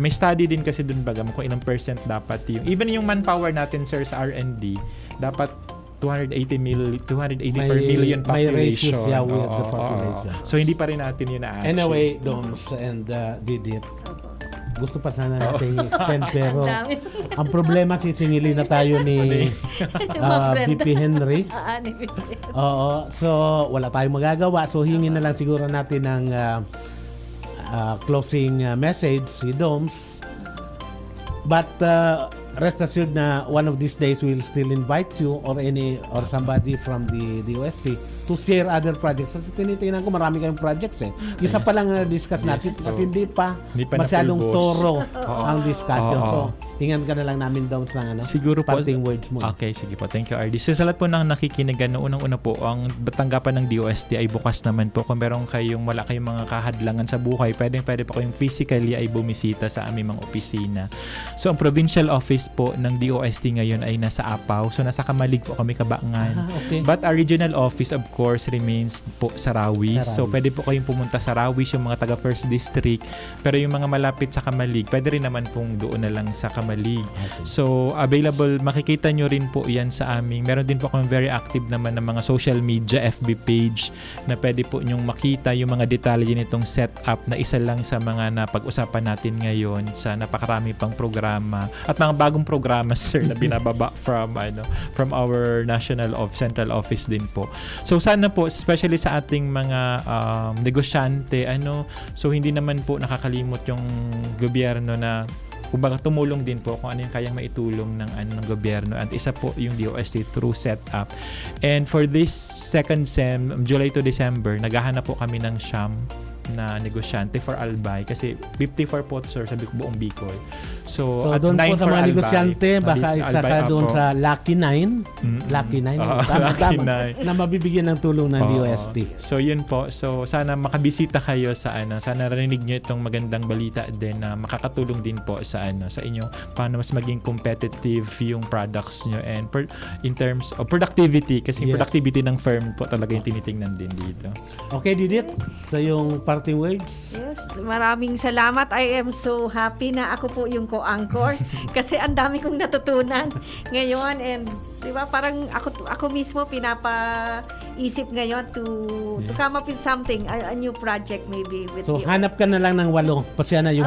may study din kasi doon baga kung ilang percent dapat yung even yung manpower natin, sir, sa R&D dapat 280 per million population. May ratio siya with the population. So hindi pa rin natin yun na-achieve. Anyway, Doms and Didit, gusto pa sana natin i-spend pero ang problema sisingili na tayo ni VP Henry. So wala tayong magagawa. So hingin na lang siguro natin ng closing message si Doms. But rest assured na one of these days we'll still invite you or somebody from the DOST to share other projects. Kasi tinitingnan ko marami kayong projects Isa pa lang na-discuss natin at hindi pa masyadong thorough ang discussion. So, tingnan ka na lang namin down sa siguro po, parting words mo. Okay, sige po. Thank you, RD. So, sa lahat po ng nakikinigan, unang-una po, ang tanggapan ng DOST ay bukas naman po. Kung meron wala kayong mga kahadlangan sa buhay, pwede po kayong physically ay bumisita sa aming mga opisina. So, ang provincial office po ng DOST ngayon ay nasa Apaw. So, nasa Kamalig po kami, Kabaangan. Okay. But our regional office, of course, remains po sa Rawis. So, pwede po kayong pumunta sa Rawis, yung mga taga First District. Pero yung mga malapit sa Kamalig, pwede rin naman pong doon na lang sa Kamalig. Okay. So, available, makikita nyo rin po yan sa aming. Meron din po kami very active naman ng mga social media, FB page, na pwede po nyong makita yung mga detalye nitong setup na isa lang sa mga napag-usapan natin ngayon sa napakarami pang programa at mga bagong programa, sir, na binababa from our central office din po. So, sana po, especially sa ating mga negosyante, so hindi naman po nakakalimot yung gobyerno na kumbaga tumulong din po kung ano yung kayang maitulong ng gobyerno at isa po yung DOST through setup. And for this second sem, July to December, naghahanap po kami ng siyam na negosyante for Albay kasi 54 po, sir, sa buong Bicol. So at doon 9 po sa for mga Albay, negosyante baka isa ka doon sa Lucky 9 na mabibigyan ng tulong ng DOST. So yun po, so sana makabisita kayo sa sana narinig nyo itong magandang balita din na makakatulong din po sa sa inyo paano mas maging competitive yung products nyo and in terms of productivity kasi yung productivity ng firm po talaga yung tinitingnan din dito. Okay, Didit, sa yung parting words? Yes, maraming salamat. I am so happy na ako po yung co-anchor kasi ang dami kong natutunan ngayon and di ba parang ako mismo pinapaisip ngayon to come up with something, a new project maybe with so hanap ka na lang ng 8 pa siya na yung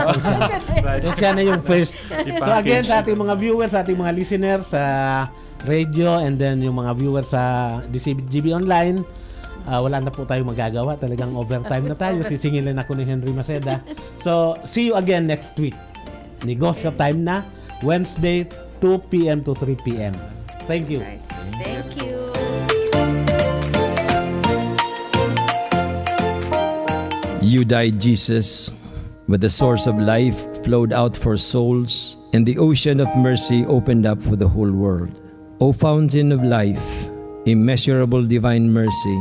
siya na yung first. So again, sa ating mga viewers, sa ating mga listeners sa radio and then yung mga viewers sa DCGB Online, wala na po tayong magagawa. Talagang overtime na tayo. Sisingilin ako ni Henry Maceda. So, see you again next week. Negosyo time na. Wednesday, 2 p.m. to 3 p.m. Thank you. Thank you. You died, Jesus, but the source of life flowed out for souls, and the ocean of mercy opened up for the whole world. O fountain of life, immeasurable divine mercy,